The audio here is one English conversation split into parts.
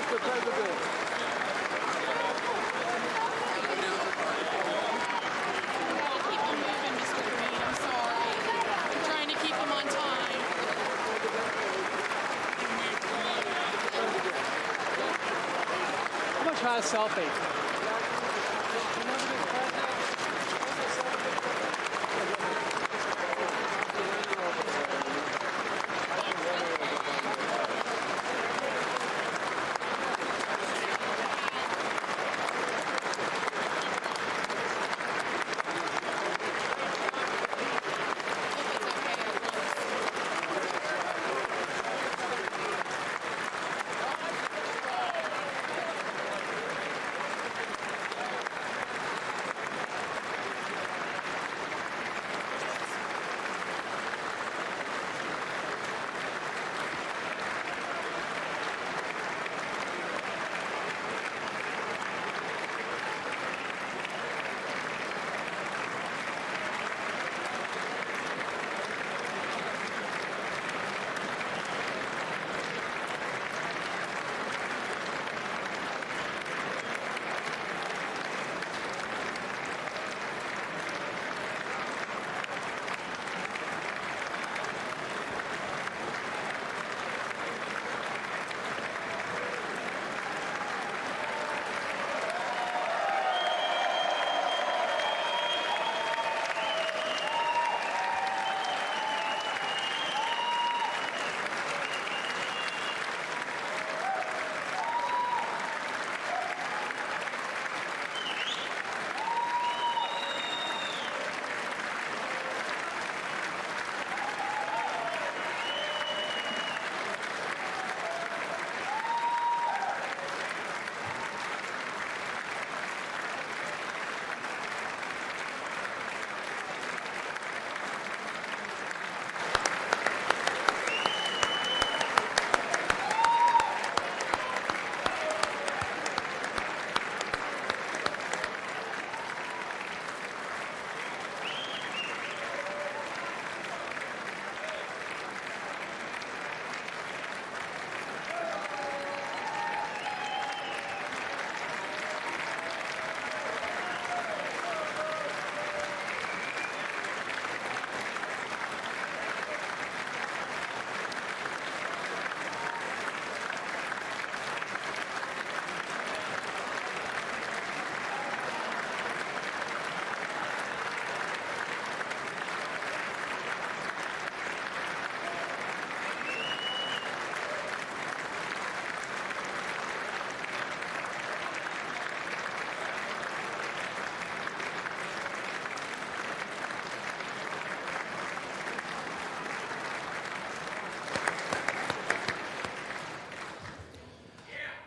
Mr. President. Keep them moving, Mr. Green. I'm sorry. I'm trying to keep them on time. I'm going to try a selfie.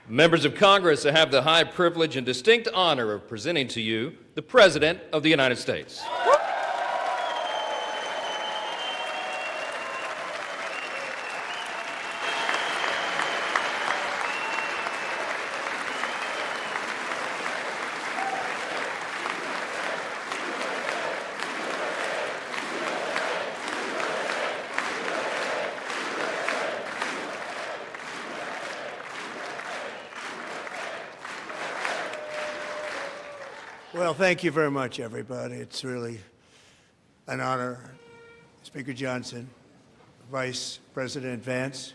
Members of Congress, I have the high privilege and distinct honor of presenting to you the President of the United States. Well, thank you very much, everybody. It's really an honor. Speaker Johnson, Vice President Vance,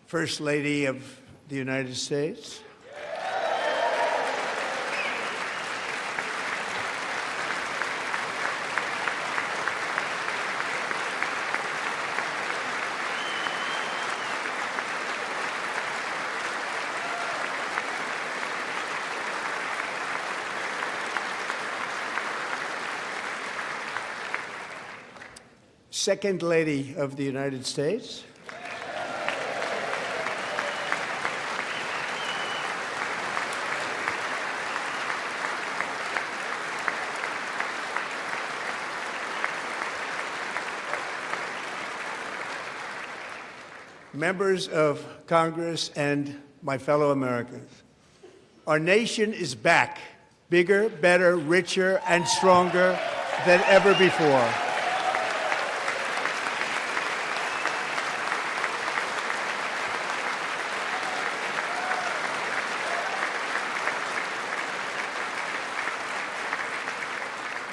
First Lady of the United States, Second Lady of the United States, members of Congress, and my fellow Americans. Our nation is back, bigger, better, richer, and stronger than ever before.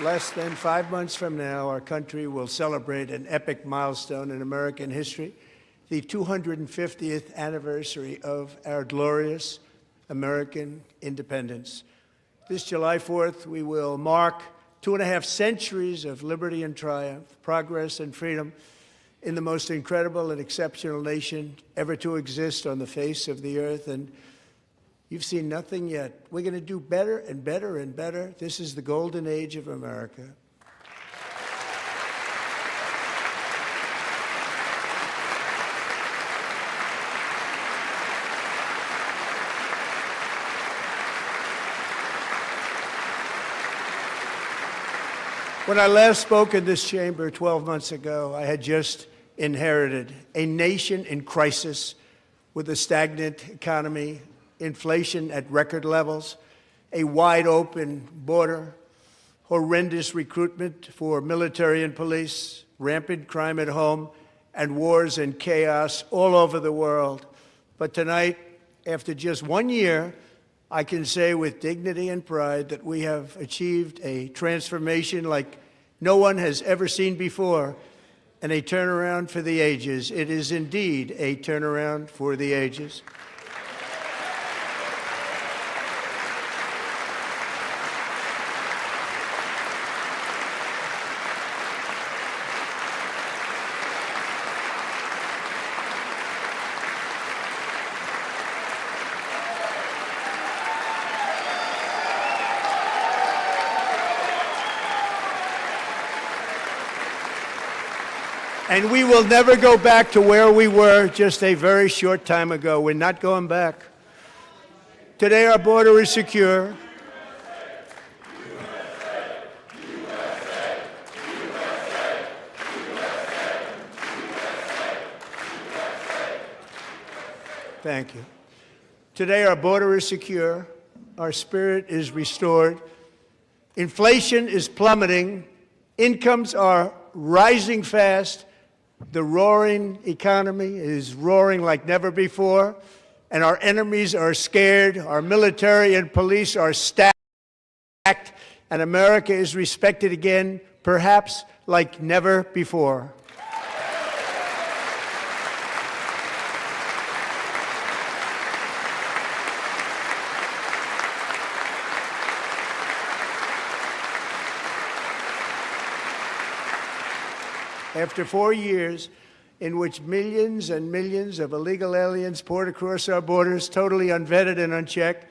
less than 5 months from now, our country will celebrate an epic milestone in American history, the 250th anniversary of our glorious American independence. This July 4th, we will mark 2.5 centuries of liberty and triumph, progress and freedom in the most incredible and exceptional nation ever to exist on the face of the earth. And you've seen nothing yet. We're going to do better and better and better. This is the golden age of America. When I last spoke in this chamber 12 months ago, I had just inherited a nation in crisis with a stagnant economy, inflation at record levels, a wide-open border, horrendous recruitment for military and police, rampant crime at home, and wars and chaos all over the world. But tonight, after just 1 year, I can say with dignity and pride that we have achieved a transformation like no one has ever seen before, and a turnaround for the ages. It is indeed a turnaround for the ages. And we will never go back to where we were just a very short time ago. We're not going back. Today, our border is secure. Thank you. Today, our border is secure. Our spirit is restored. Inflation is plummeting. Incomes are rising fast. The roaring economy is roaring like never before, and our enemies are scared. Our military and police are stacked, and America is respected again, perhaps like never before. After 4 years in which millions and millions of illegal aliens poured across our borders, totally unvetted and unchecked,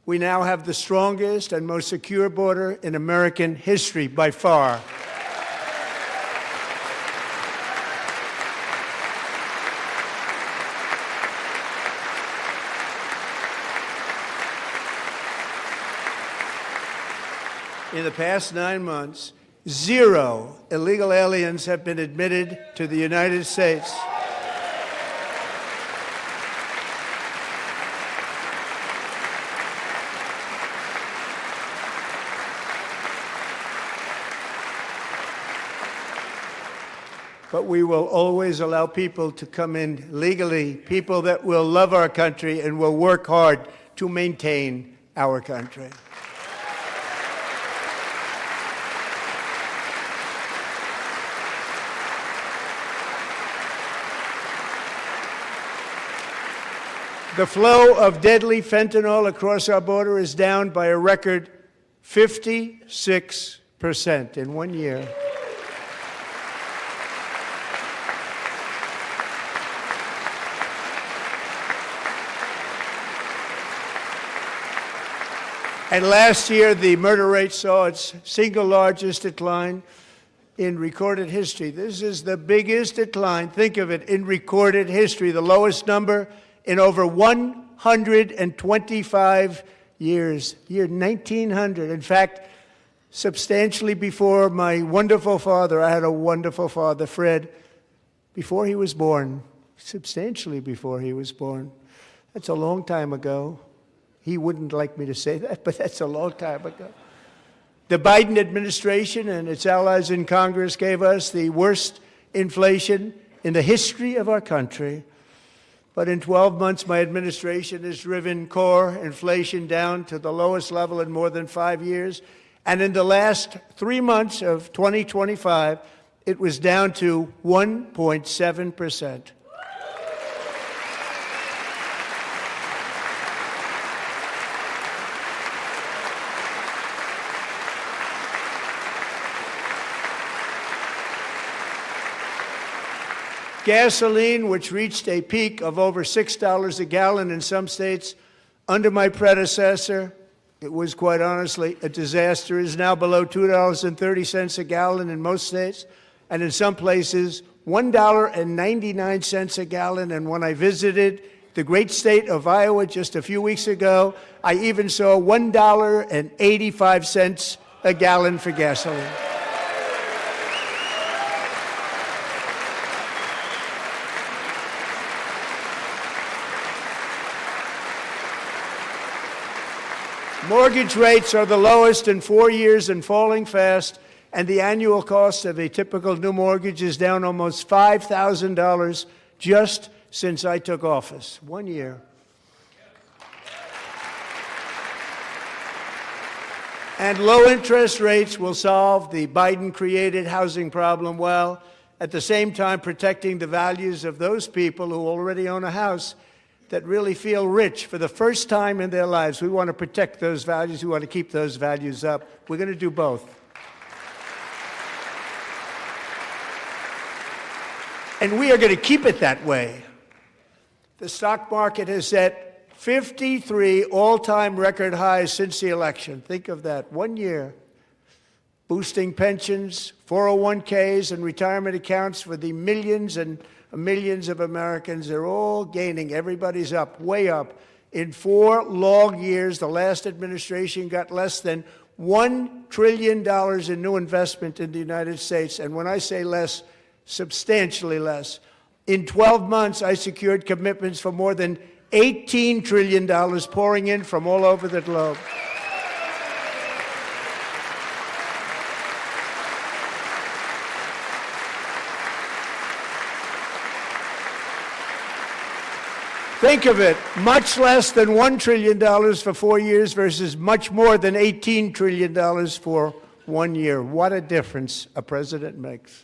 we now have the strongest and most secure border in American history by far. In the past 9 months, 0 illegal aliens have been admitted to the United States. But we will always allow people to come in legally, people that will love our country and will work hard to maintain our country. The flow of deadly fentanyl across our border is down by a record 56% in 1 year. And last year, the murder rate saw its single largest decline in recorded history. This is the biggest decline, think of it, in recorded history, the lowest number in over 125 years, year 1900. In fact, substantially before my wonderful father, I had a wonderful father, Fred, before he was born, substantially before he was born. That's a long time ago. He wouldn't like me to say that, but that's a long time ago. The Biden administration and its allies in Congress gave us the worst inflation in the history of our country. But in 12 months, my administration has driven core inflation down to the lowest level in more than 5 years, And in the last 3 months of 2025, it was down to 1.7%. Gasoline, which reached a peak of over $6 a gallon in some states, under my predecessor, it was quite honestly a disaster, is now below $2.30 a gallon in most states, and in some places, $1.99 a gallon. And when I visited the great state of Iowa just a few weeks ago, I even saw $1.85 a gallon for gasoline. Mortgage rates are the lowest in 4 years and falling fast, and the annual cost of a typical new mortgage is down almost $5,000 just since I took office. 1 year. And low interest rates will solve the Biden-created housing problem while at the same time protecting the values of those people who already own a house that really feel rich for the first time in their lives. We want to protect those values. We want to keep those values up. We're going to do both. And we are going to keep it that way. The stock market has set 53 all-time record highs since the election. Think of that, 1 year. Boosting pensions, 401ks, and retirement accounts for the millions and millions of Americans. They're all gaining. Everybody's up, way up. In 4 long years, the last administration got less than $1 trillion in new investment in the United States. And when I say less, substantially less. In 12 months, I secured commitments for more than $18 trillion pouring in from all over the globe. Think of it, much less than $1 trillion for 4 years versus much more than $18 trillion for 1 year. What a difference a president makes.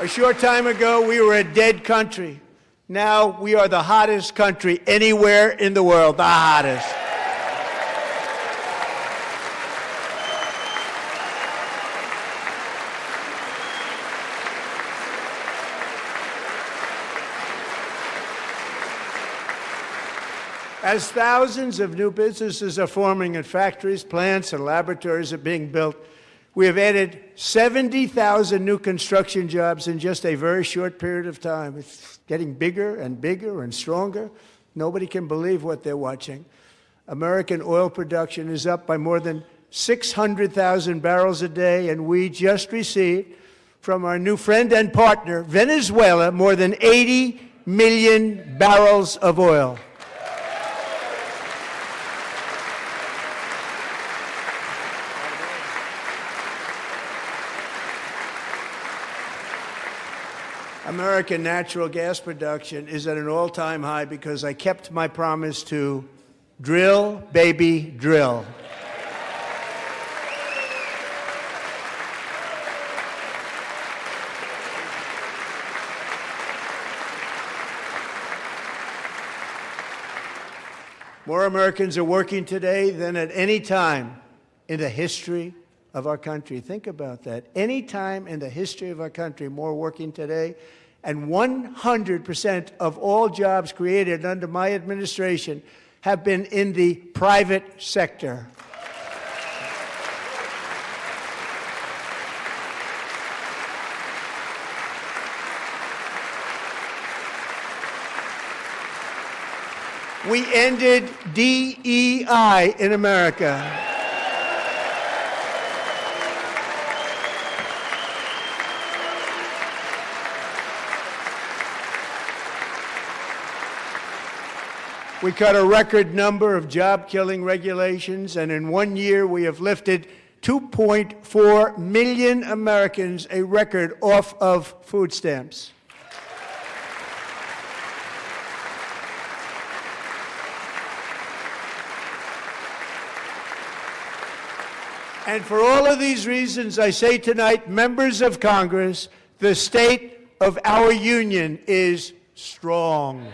A short time ago, we were a dead country. Now we are the hottest country anywhere in the world, the hottest. As thousands of new businesses are forming and factories, plants, and laboratories are being built, we have added 70,000 new construction jobs in just a very short period of time. It's getting bigger and bigger and stronger. Nobody can believe what they're watching. American oil production is up by more than 600,000 barrels a day, and we just received from our new friend and partner, Venezuela, more than 80 million barrels of oil. American natural gas production is at an all-time high because I kept my promise to drill, baby, drill. More Americans are working today than at any time in the history of our country. Think about that. Any time in the history of our country, more working today. And 100% of all jobs created under my administration have been in the private sector. We ended DEI in America. We cut a record number of job-killing regulations, and in 1 year we have lifted 2.4 million Americans, a record, off of food stamps. And for all of these reasons, I say tonight, members of Congress, the state of our union is strong.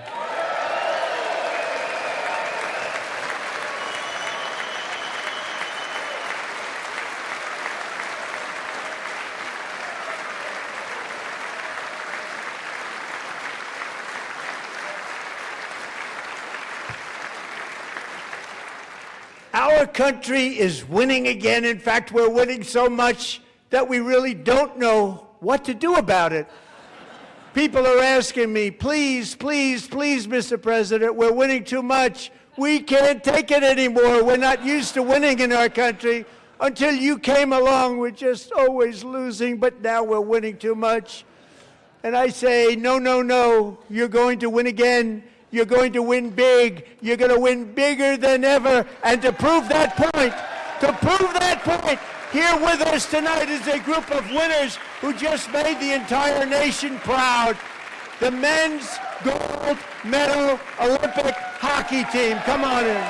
Our country is winning again. In fact, we're winning so much that we really don't know what to do about it. People are asking me, please, please, please, Mr. President, we're winning too much. We can't take it anymore. We're not used to winning in our country. Until you came along, we're just always losing, but now we're winning too much. And I say, no, no, no, you're going to win again. You're going to win big. You're going to win bigger than ever. And to prove that point, here with us tonight is a group of winners who just made the entire nation proud. The men's gold medal Olympic hockey team. Come on in.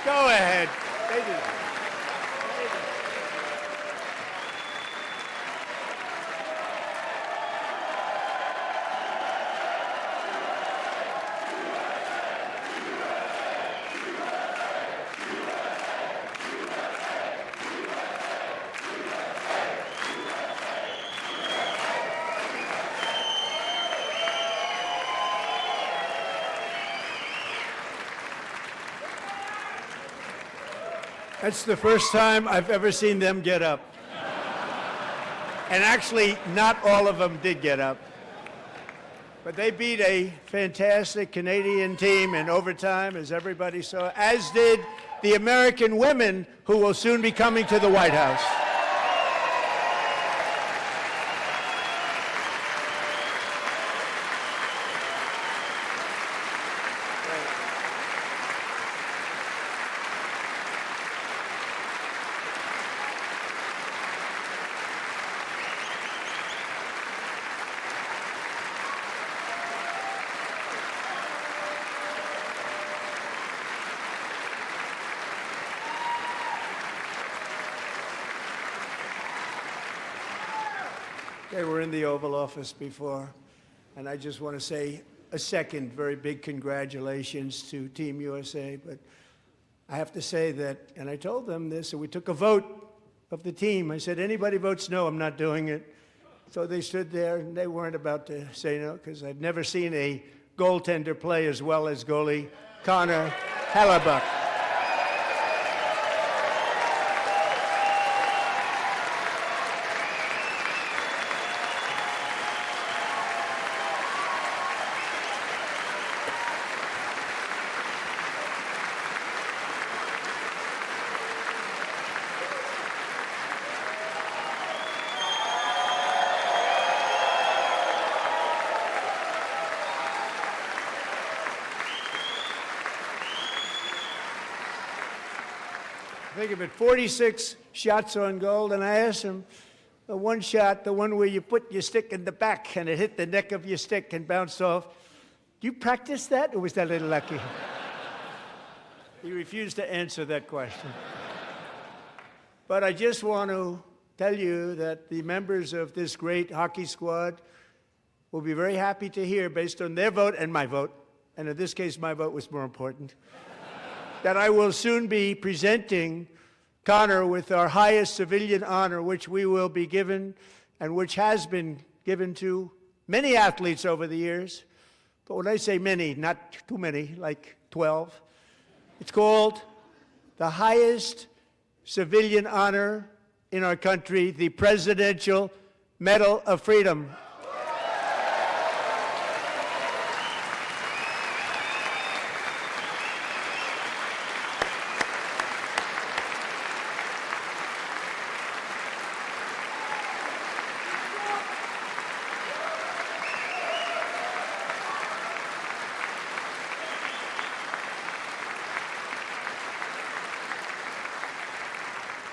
Go ahead. That's the first time I've ever seen them get up. And actually, not all of them did get up. But they beat a fantastic Canadian team in overtime, as everybody saw, as did the American women who will soon be coming to the White House. They were in the Oval Office before, and I just want to say a second very big congratulations to Team USA. But I have to say that, and I told them this, and we took a vote of the team. I said, anybody votes no, I'm not doing it. So they stood there, and they weren't about to say no, because I've never seen a goaltender play as well as goalie Connor Hellebuck. Think of it, 46 shots on goal, and I asked him, the one shot, the one where you put your stick in the back and it hit the neck of your stick and bounced off, do you practice that, or was that a little lucky? He refused to answer that question. But I just want to tell you that the members of this great hockey squad will be very happy to hear, based on their vote and my vote, and in this case my vote was more important, that I will soon be presenting Connor with our highest civilian honor, which we will be given and which has been given to many athletes over the years. But when I say many, not too many, like 12, it's called the highest civilian honor in our country, the Presidential Medal of Freedom.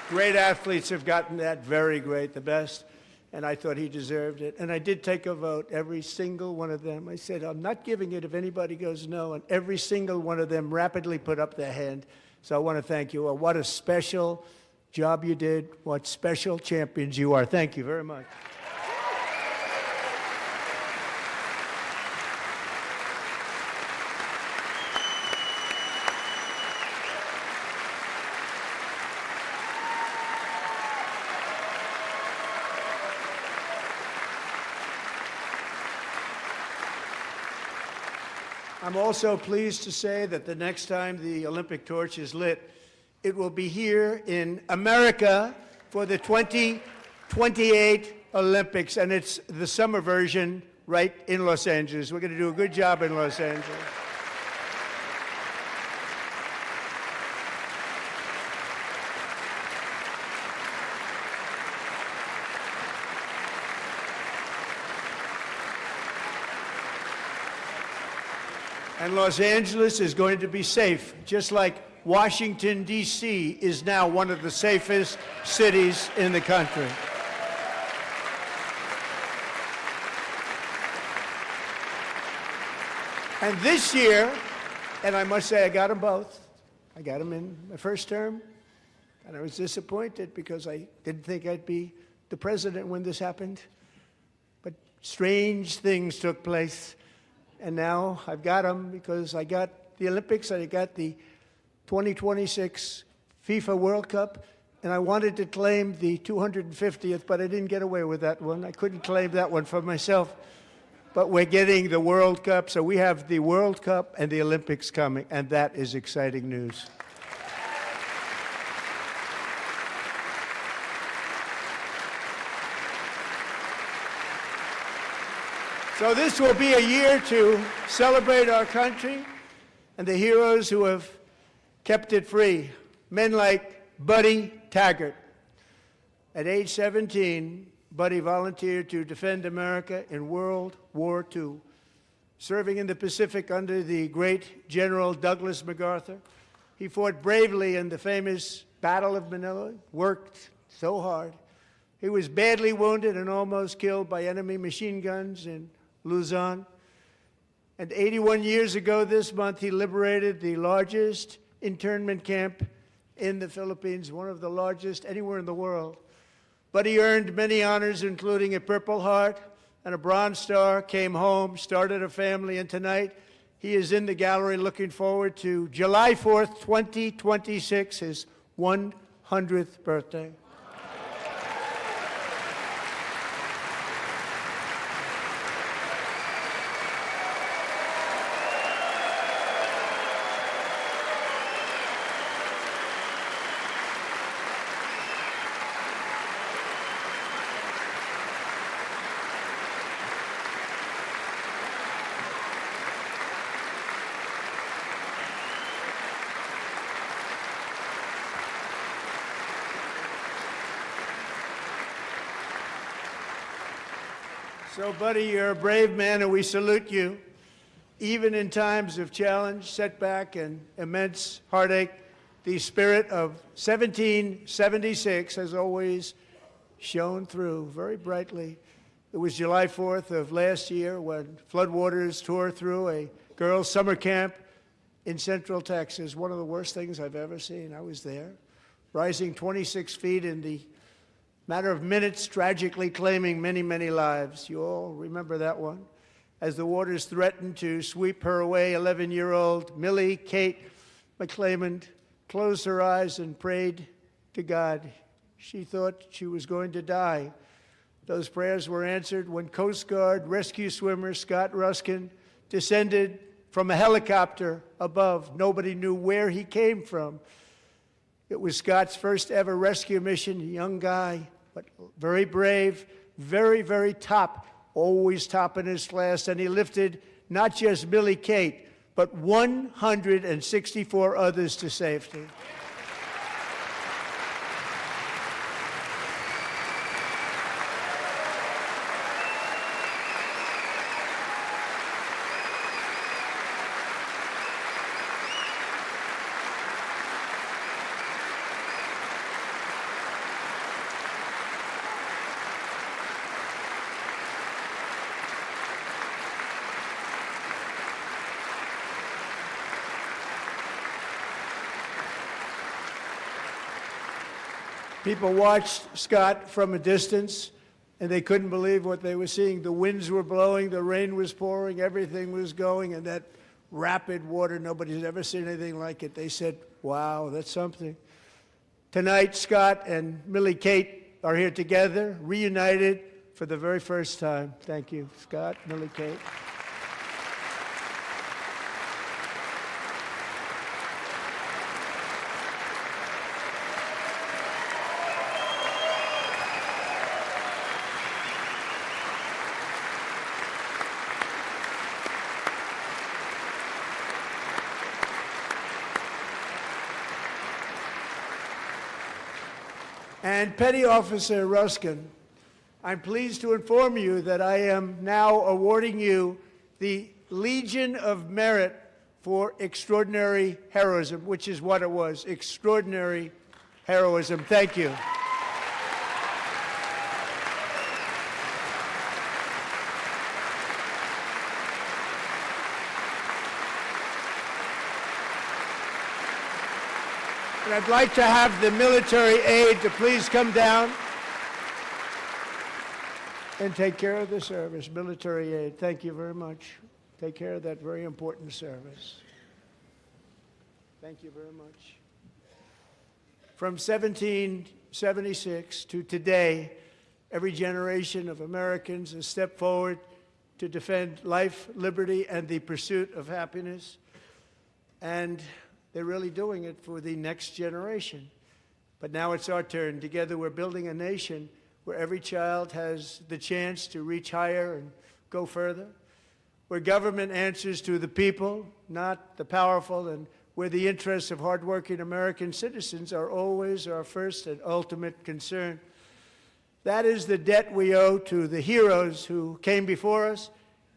Great athletes have gotten that, very great, the best, and I thought he deserved it. And I did take a vote, every single one of them. I said, I'm not giving it if anybody goes no, and every single one of them rapidly put up their hand. So I want to thank you. What a special job you did. What special champions you are. Thank you very much. I'm also pleased to say that the next time the Olympic torch is lit, it will be here in America for the 2028 Olympics, and it's the summer version right in Los Angeles. We're going to do a good job in Los Angeles. And Los Angeles is going to be safe, just like Washington, D.C. is now one of the safest cities in the country. And this year, and I must say I got them both. I got them in my first term, and I was disappointed because I didn't think I'd be the president when this happened. But strange things took place. And now I've got them because I got the Olympics, I got the 2026 FIFA World Cup, and I wanted to claim the 250th, but I didn't get away with that one. I couldn't claim that one for myself. But we're getting the World Cup, so we have the World Cup and the Olympics coming, and that is exciting news. So this will be a year to celebrate our country and the heroes who have kept it free. Men like Buddy Taggart. At age 17, Buddy volunteered to defend America in World War II, serving in the Pacific under the great General Douglas MacArthur. He fought bravely in the famous Battle of Manila, worked so hard. He was badly wounded and almost killed by enemy machine guns in Luzon. And 81 years ago this month, he liberated the largest internment camp in the Philippines, one of the largest anywhere in the world. But he earned many honors, including a Purple Heart and a Bronze Star, came home, started a family, and tonight he is in the gallery looking forward to July 4th, 2026, his 100th birthday. So, Buddy, you're a brave man, and we salute you. Even in times of challenge, setback, and immense heartache, the spirit of 1776 has always shone through very brightly. It was July 4th of last year when floodwaters tore through a girls' summer camp in Central Texas, one of the worst things I've ever seen. I was there, rising 26 feet in the matter of minutes, tragically claiming many, many lives. You all remember that one. as the waters threatened to sweep her away. 11-year-old Millie Kate McClelland closed her eyes and prayed to God. She thought she was going to die. Those prayers were answered when Coast Guard rescue swimmer Scott Ruskin descended from a helicopter above. Nobody knew where he came from. It was Scott's first ever rescue mission, a young guy, but very brave, very, very top, always top in his class, and he lifted not just Millie Kate, but 164 others to safety. People watched Scott from a distance, and they couldn't believe what they were seeing. The winds were blowing, the rain was pouring, everything was going, and that rapid water, nobody's ever seen anything like it. They said, wow, that's something. Tonight, Scott and Millie Kate are here together, reunited for the very first time. Thank you, Scott, Millie Kate. And Petty Officer Ruskin, I'm pleased to inform you that I am now awarding you the Legion of Merit for extraordinary heroism, which is what it was, extraordinary heroism. Thank you. And I'd like to have the military aide to please come down and take care of the service. Military aide, thank you very much. Take care of that very important service. Thank you very much. From 1776 to today, every generation of Americans has stepped forward to defend life, liberty, and the pursuit of happiness. And they're really doing it for the next generation. But now it's our turn. Together we're building a nation where every child has the chance to reach higher and go further, where government answers to the people, not the powerful, and where the interests of hardworking American citizens are always our first and ultimate concern. That is the debt we owe to the heroes who came before us,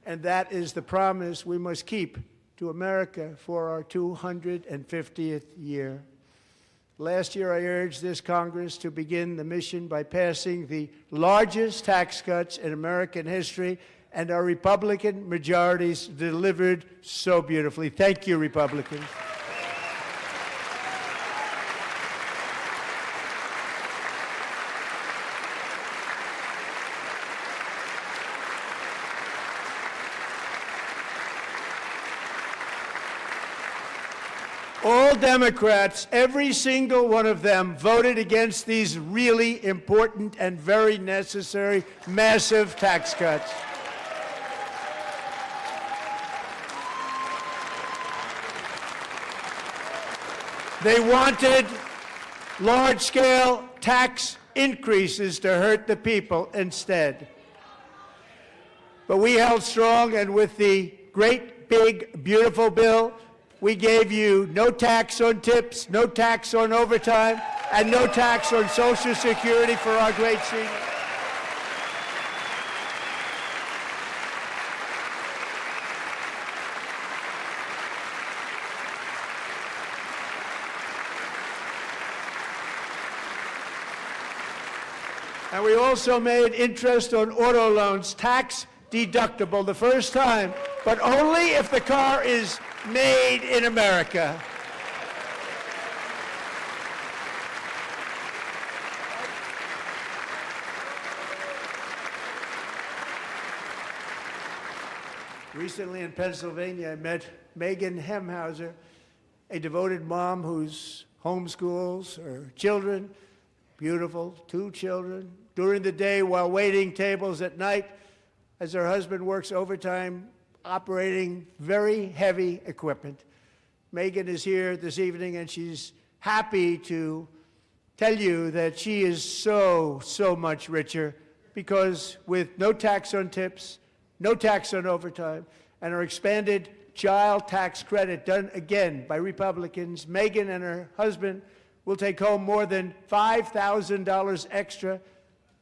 and that is the promise we must keep to America for our 250th year. Last year, I urged this Congress to begin the mission by passing the largest tax cuts in American history, and our Republican majorities delivered so beautifully. Thank you, Republicans. All Democrats, every single one of them, voted against these really important and very necessary massive tax cuts. They wanted large-scale tax increases to hurt the people instead. But we held strong, and with the great, big, beautiful bill, we gave you no tax on tips, no tax on overtime, and no tax on Social Security for our great seniors. And we also made interest on auto loans tax deductible the first time, but only if the car is made in America. Recently in Pennsylvania, I met Megan Hemhauser, a devoted mom who's homeschools her children, beautiful, 2 children, during the day while waiting tables at night as her husband works overtime operating very heavy equipment. Megan is here this evening, and she's happy to tell you that she is so much richer because with no tax on tips, no tax on overtime, and her expanded child tax credit done again by Republicans, Megan and her husband will take home more than $5,000 extra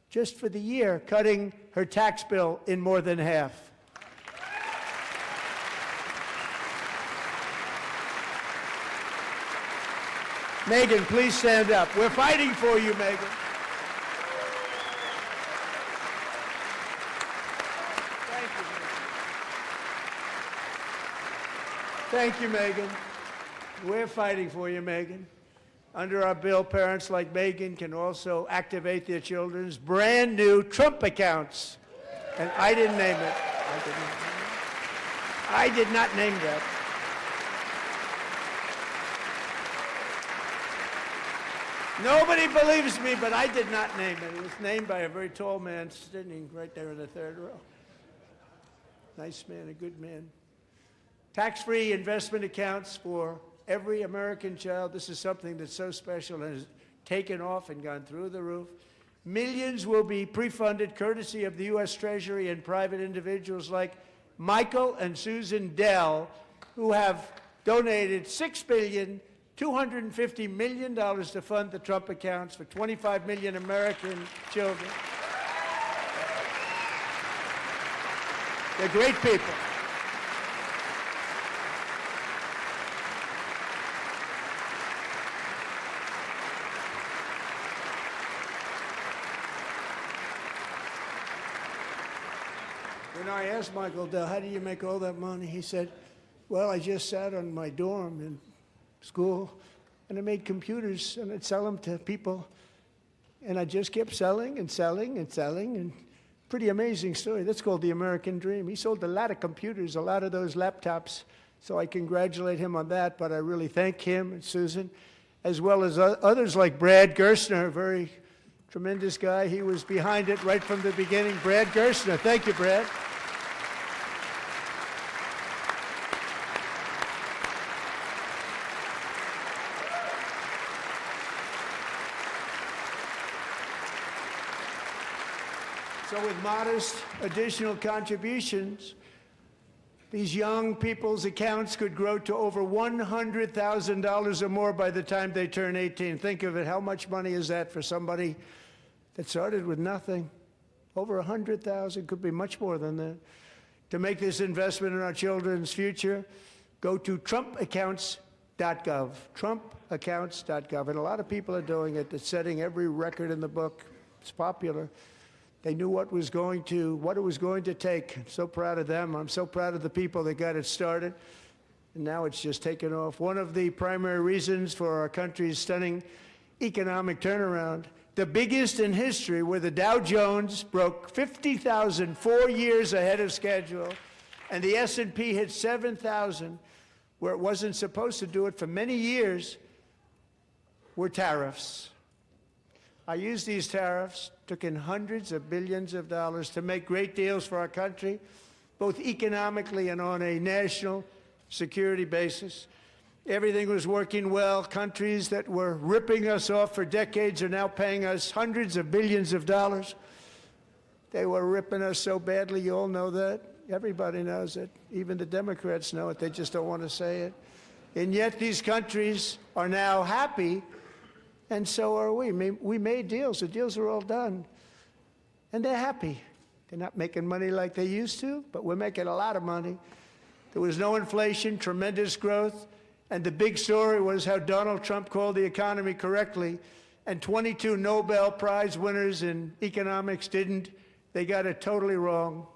just for the year, cutting her tax bill in more than half. Megan, please stand up. We're fighting for you, Megan. Thank you, Megan. We're fighting for you, Megan. Under our bill, parents like Megan can also activate their children's brand new Trump accounts. And I didn't name it. I did not name that. Nobody believes me, but I did not name it. It was named by a very tall man sitting right there in the 3rd row. Nice man, a good man. Tax-free investment accounts for every American child. This is something that's so special and has taken off and gone through the roof. Millions will be pre-funded courtesy of the U.S. Treasury and private individuals like Michael and Susan Dell, who have donated $6.25 billion to fund the Trump accounts for 25 million American children. They're great people. When I asked Michael Dell, how do you make all that money? He said, well, I just sat on my dorm in school, and I made computers, and I'd sell them to people, and I just kept selling and selling and selling, and pretty amazing story. That's called the American dream. He sold a lot of computers, a lot of those laptops, so I congratulate him on that, but I really thank him and Susan, as well as others like Brad Gerstner, a very tremendous guy. He was behind it right from the beginning. Brad Gerstner. Thank you, Brad. So with modest additional contributions, these young people's accounts could grow to over $100,000 or more by the time they turn 18. Think of it, how much money is that for somebody that started with nothing? Over 100,000, could be much more than that. To make this investment in our children's future, go to trumpaccounts.gov, trumpaccounts.gov. And a lot of people are doing it. It's setting every record in the book. It's popular. They knew what it was going to take. I'm so proud of them. I'm so proud of the people that got it started. And now it's just taken off. One of the primary reasons for our country's stunning economic turnaround, the biggest in history, where the Dow Jones broke 50,000 4 years ahead of schedule, and the S&P hit 7,000, where it wasn't supposed to do it for many years, were tariffs. I used these tariffs, took in hundreds of billions of dollars to make great deals for our country, both economically and on a national security basis. Everything was working well. Countries that were ripping us off for decades are now paying us hundreds of billions of dollars. They were ripping us so badly, you all know that. Everybody knows it. Even the Democrats know it. They just don't want to say it. And yet these countries are now happy, and so are we. We made deals. The deals are all done. And they're happy. They're not making money like they used to, but we're making a lot of money. There was no inflation, tremendous growth, and the big story was how Donald Trump called the economy correctly, and 22 Nobel Prize winners in economics didn't. They got it totally wrong.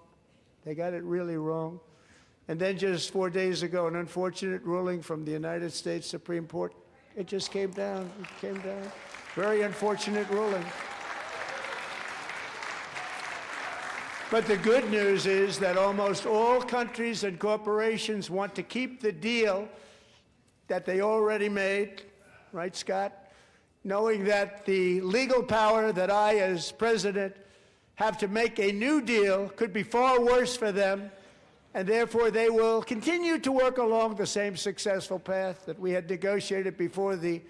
They got it really wrong. And then just 4 days ago, an unfortunate ruling from the United States Supreme Court. It just came down. It came down. Very unfortunate ruling. But the good news is that almost all countries and corporations want to keep the deal that they already made, right, Scott? Knowing that the legal power that I, as president, have to make a new deal could be far worse for them, and therefore they will continue to work along the same successful path that we had negotiated before the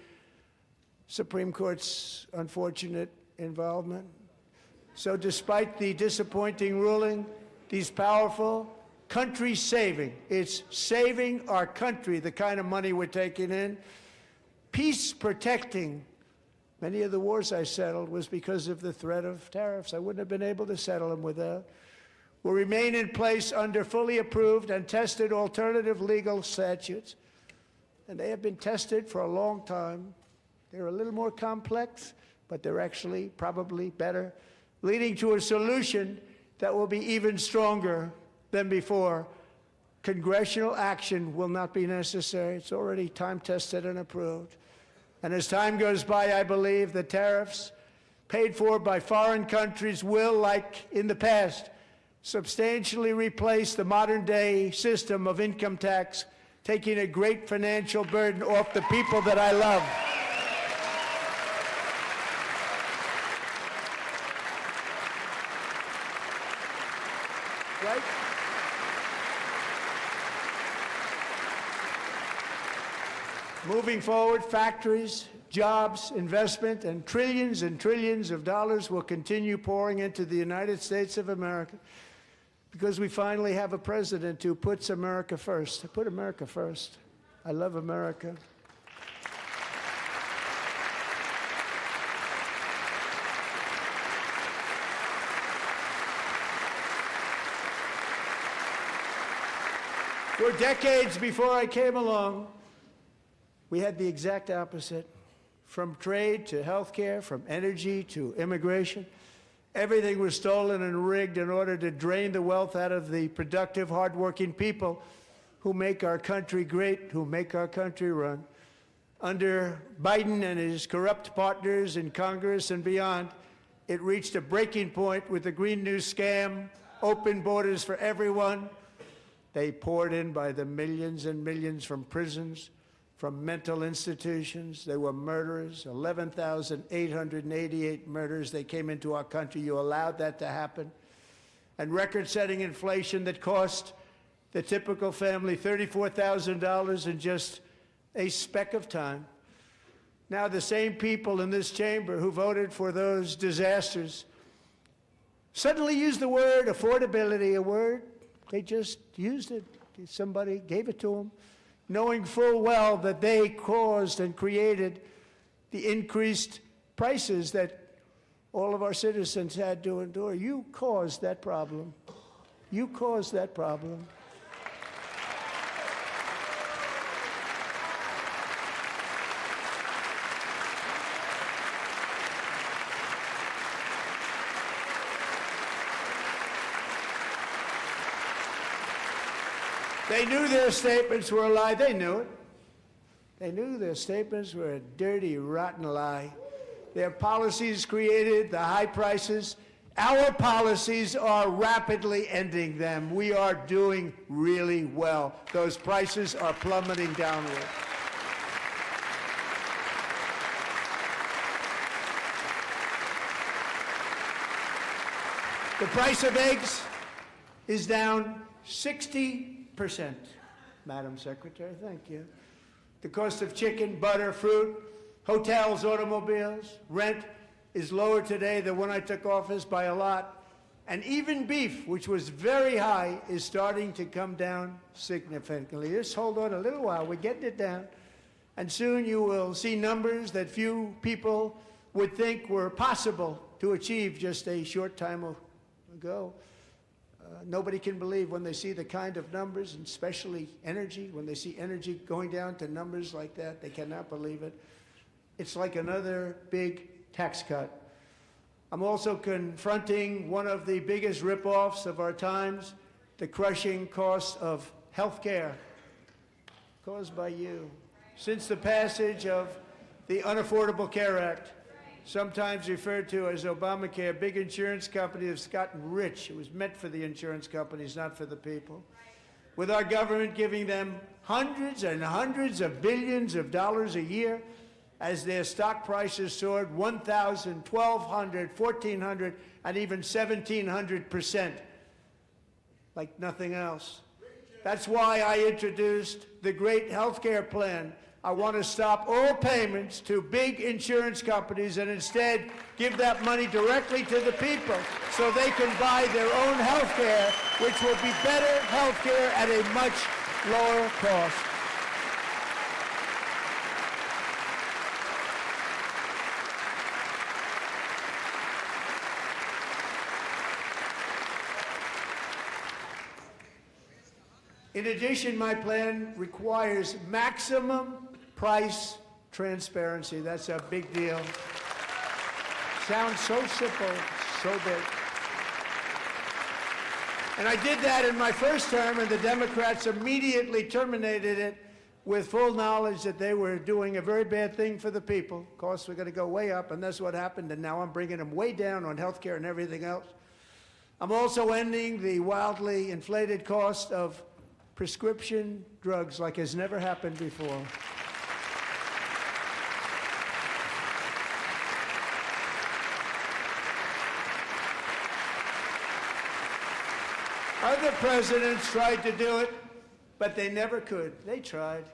Supreme Court's unfortunate involvement. So despite the disappointing ruling, these powerful, country-saving, it's saving our country, the kind of money we're taking in, peace-protecting. Many of the wars I settled was because of the threat of tariffs. I wouldn't have been able to settle them without. Will remain in place under fully approved and tested alternative legal statutes. And they have been tested for a long time. They're a little more complex, but they're actually probably better, leading to a solution that will be even stronger than before. Congressional action will not be necessary. It's already time-tested and approved. And as time goes by, I believe the tariffs paid for by foreign countries will, like in the past, substantially replace the modern-day system of income tax, taking a great financial burden off the people that I love. Right? Moving forward, factories, jobs, investment, and trillions of dollars will continue pouring into the United States of America because we finally have a president who puts America first. I put America first. I love America. For decades before I came along, we had the exact opposite. From trade to healthcare, from energy to immigration, everything was stolen and rigged in order to drain the wealth out of the productive, hardworking people who make our country great, who make our country run. Under Biden and his corrupt partners in Congress and beyond, it reached a breaking point with the Green New scam, open borders for everyone. They poured in by the millions and millions from prisons, from mental institutions. They were murderers, 11,888 murders. They came into our country. You allowed that to happen. And record-setting inflation that cost the typical family $34,000 in just a speck of time. Now the same people in this chamber who voted for those disasters suddenly use the word affordability, a word they just used it. Somebody gave it to them, knowing full well that they caused and created the increased prices that all of our citizens had to endure. You caused that problem. You caused that problem. They knew their statements were a lie. They knew it. They knew their statements were a dirty, rotten lie. Their policies created the high prices. Our policies are rapidly ending them. We are doing really well. Those prices are plummeting downward. The price of eggs is down 60%, Madam Secretary, thank you. The cost of chicken, butter, fruit, hotels, automobiles, rent is lower today than when I took office by a lot. And even beef, which was very high, is starting to come down significantly. Just hold on a little while, we're getting it down. And soon you will see numbers that few people would think were possible to achieve just a short time ago. Nobody can believe when they see the kind of numbers, and especially energy, when they see energy going down to numbers like that, they cannot believe it. It's like another big tax cut. I'm also confronting one of the biggest ripoffs of our times, the crushing cost of health care caused by you. Since the passage of the Unaffordable Care Act, sometimes referred to as Obamacare, big insurance company that's gotten rich. It was meant for the insurance companies, not for the people. With our government giving them hundreds and hundreds of billions of dollars a year as their stock prices soared 1,000, 1,200, 1,400, and even 1,700%, like nothing else. That's why I introduced the great health care plan. I want to stop all payments to big insurance companies and instead give that money directly to the people so they can buy their own health care, which will be better health care at a much lower cost. In addition, my plan requires maximum price transparency. That's a big deal. Sounds so simple, so big. And I did that in my first term, and the Democrats immediately terminated it with full knowledge that they were doing a very bad thing for the people. Costs were going to go way up, and that's what happened, and now I'm bringing them way down on health care and everything else. I'm also ending the wildly inflated cost of prescription drugs like has never happened before. Other presidents tried to do it, but they never could. They tried.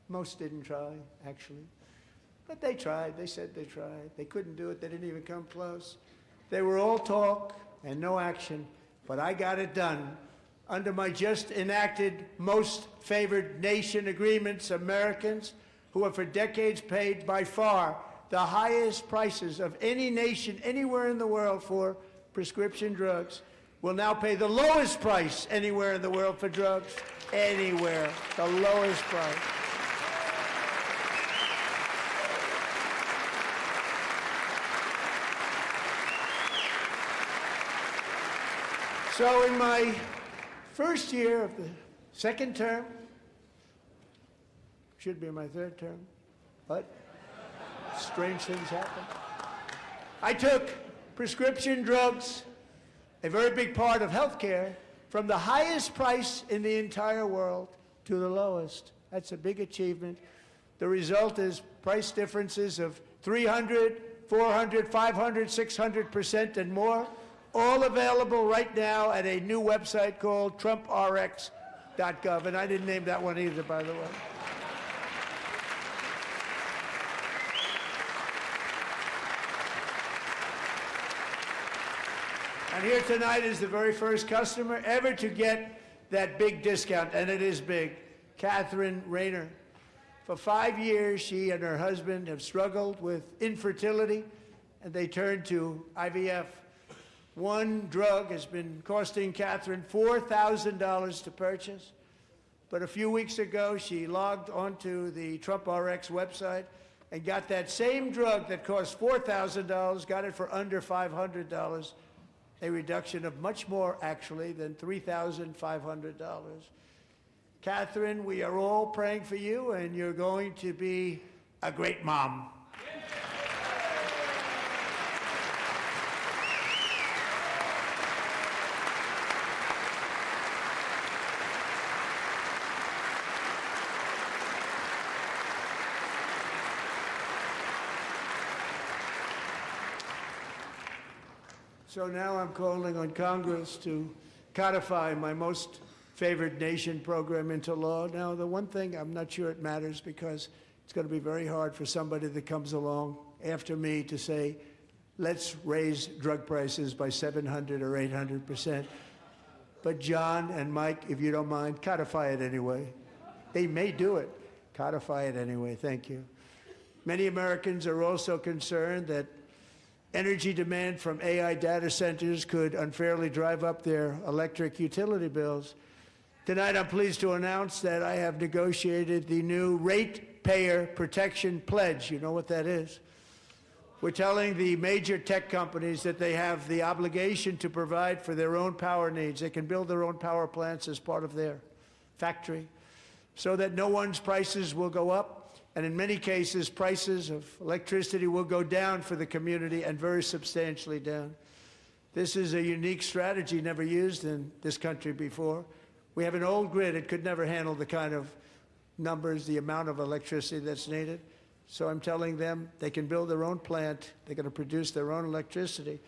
Most didn't try, actually. But they tried. They said they tried. They couldn't do it. They didn't even come close. They were all talk and no action, but I got it done. Under my just enacted most favored nation agreements, Americans who have for decades paid by far the highest prices of any nation anywhere in the world for prescription drugs will now pay the lowest price anywhere in the world for drugs. Anywhere, the lowest price. So in my first year of the second term, should be my third term, but strange things happen. I took prescription drugs, a very big part of health care, from the highest price in the entire world to the lowest. That's a big achievement. The result is price differences of 300, 400, 500, 600% and more, all available right now at a new website called TrumpRx.gov. And I didn't name that one either, by the way. And here tonight is the very first customer ever to get that big discount, and it is big, Catherine Rayner. For 5 years, she and her husband have struggled with infertility, and they turned to IVF. One drug has been costing Catherine $4,000 to purchase, but a few weeks ago, she logged onto the TrumpRx website and got that same drug that cost $4,000, got it for under $500. A reduction of much more, actually, than $3,500. Catherine, we are all praying for you, and you're going to be a great mom. So now I'm calling on Congress to codify my most favored nation program into law. Now, the one thing, I'm not sure it matters because it's going to be very hard for somebody that comes along after me to say, let's raise drug prices by 700 or 800%. But John and Mike, if you don't mind, codify it anyway. They may do it. Codify it anyway. Thank you. Many Americans are also concerned that energy demand from AI data centers could unfairly drive up their electric utility bills. Tonight, I'm pleased to announce that I have negotiated the new Ratepayer Protection Pledge. You know what that is? We're telling the major tech companies that they have the obligation to provide for their own power needs. They can build their own power plants as part of their factory so that no one's prices will go up And in many cases, prices of electricity will go down for the community, and very substantially down. This is a unique strategy never used in this country before. We have an old grid. It could never handle the kind of numbers, the amount of electricity that's needed. So I'm telling them they can build their own plant. They're going to produce their own electricity.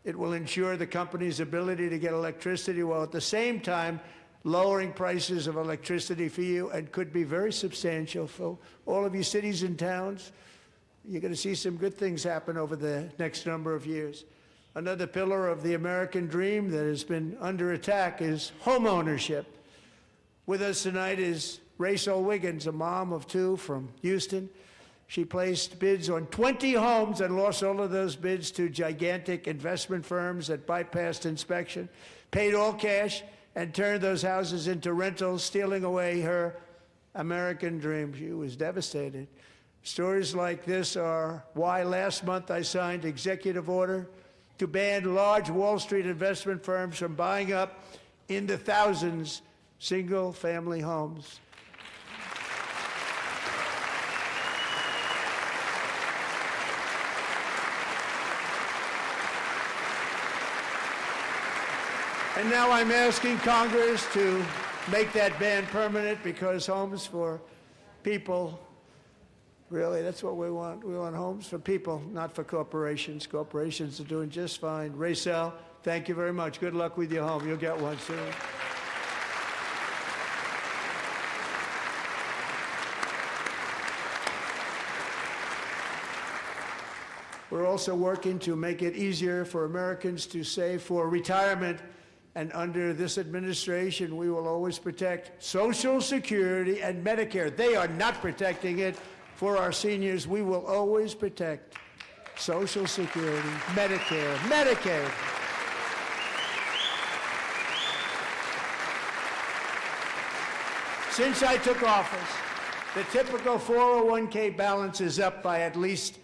It will ensure the company's ability to get electricity while at the same time lowering prices of electricity for you, and could be very substantial for all of you cities and towns. You're going to see some good things happen over the next number of years. Another pillar of the American dream that has been under attack is homeownership. With us tonight is Rachel Wiggins, a mom of two from Houston. She placed bids on 20 homes and lost all of those bids to gigantic investment firms that bypassed inspection, paid all cash, and turned those houses into rentals, stealing away her American dream. She was devastated. Stories like this are why last month I signed executive order to ban large Wall Street investment firms from buying up in the thousands single-family homes. And now I'm asking Congress to make that ban permanent, because homes for people, really, that's what we want. We want homes for people, not for corporations. Corporations are doing just fine. Rachel, thank you very much. Good luck with your home. You'll get one soon. We're also working to make it easier for Americans to save for retirement. And under this administration, we will always protect Social Security and Medicare. They are not protecting it for our seniors. We will always protect Social Security, Medicare, Medicaid. Since I took office, the typical 401k balance is up by at least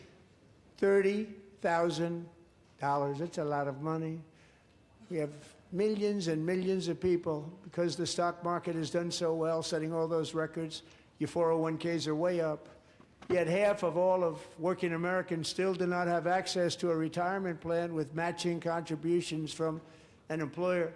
$30,000. That's a lot of money. We have millions and millions of people, because the stock market has done so well, setting all those records. Your 401ks are way up. Yet half of all of working Americans still do not have access to a retirement plan with matching contributions from an employer.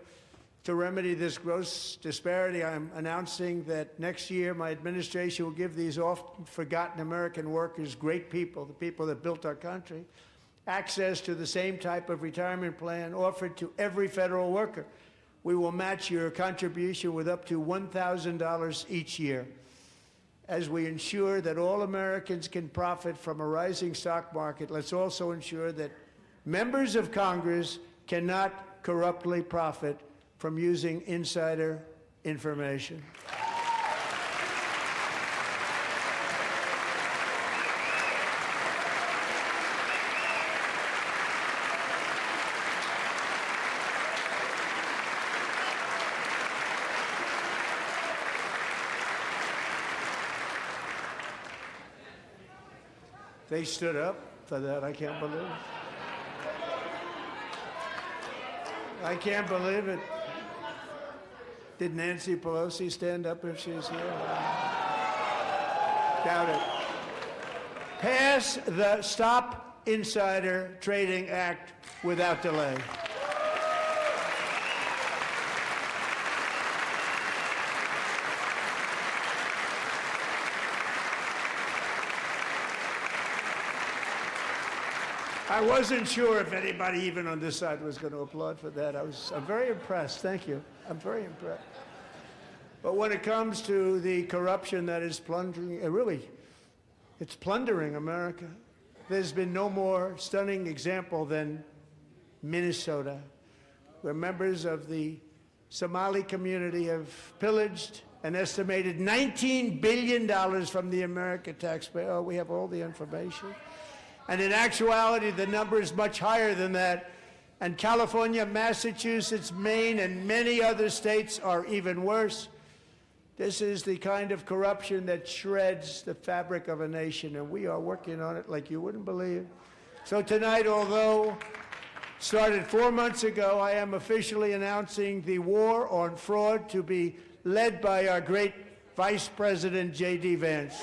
To remedy this gross disparity, I'm announcing that next year my administration will give these often forgotten American workers, great people, the people that built our country, access to the same type of retirement plan offered to every federal worker. We will match your contribution with up to $1,000 each year. As we ensure that all Americans can profit from a rising stock market, let's also ensure that members of Congress cannot corruptly profit from using insider information. They stood up for that. I can't believe it. I can't believe it. Did Nancy Pelosi stand up if she's here? Doubt it. Pass the Stop Insider Trading Act without delay. I wasn't sure if anybody even on this side was going to applaud for that. I'm very impressed. Thank you. I'm very impressed. But when it comes to the corruption that is plundering, it's plundering America. There's been no more stunning example than Minnesota, where members of the Somali community have pillaged an estimated $19 billion from the American taxpayer. Oh, we have all the information. And in actuality, the number is much higher than that. And California, Massachusetts, Maine, and many other states are even worse. This is the kind of corruption that shreds the fabric of a nation, and we are working on it like you wouldn't believe. So tonight, although started 4 months ago, I am officially announcing the war on fraud to be led by our great Vice President, J.D. Vance.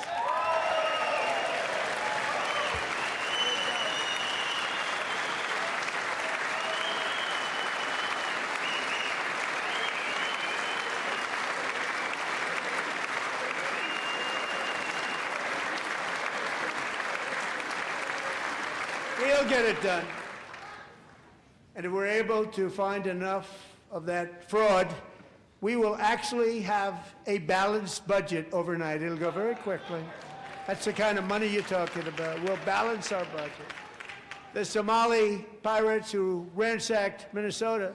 get it done. And if we're able to find enough of that fraud, we will actually have a balanced budget overnight. It'll go very quickly. That's the kind of money you're talking about. We'll balance our budget. The Somali pirates who ransacked Minnesota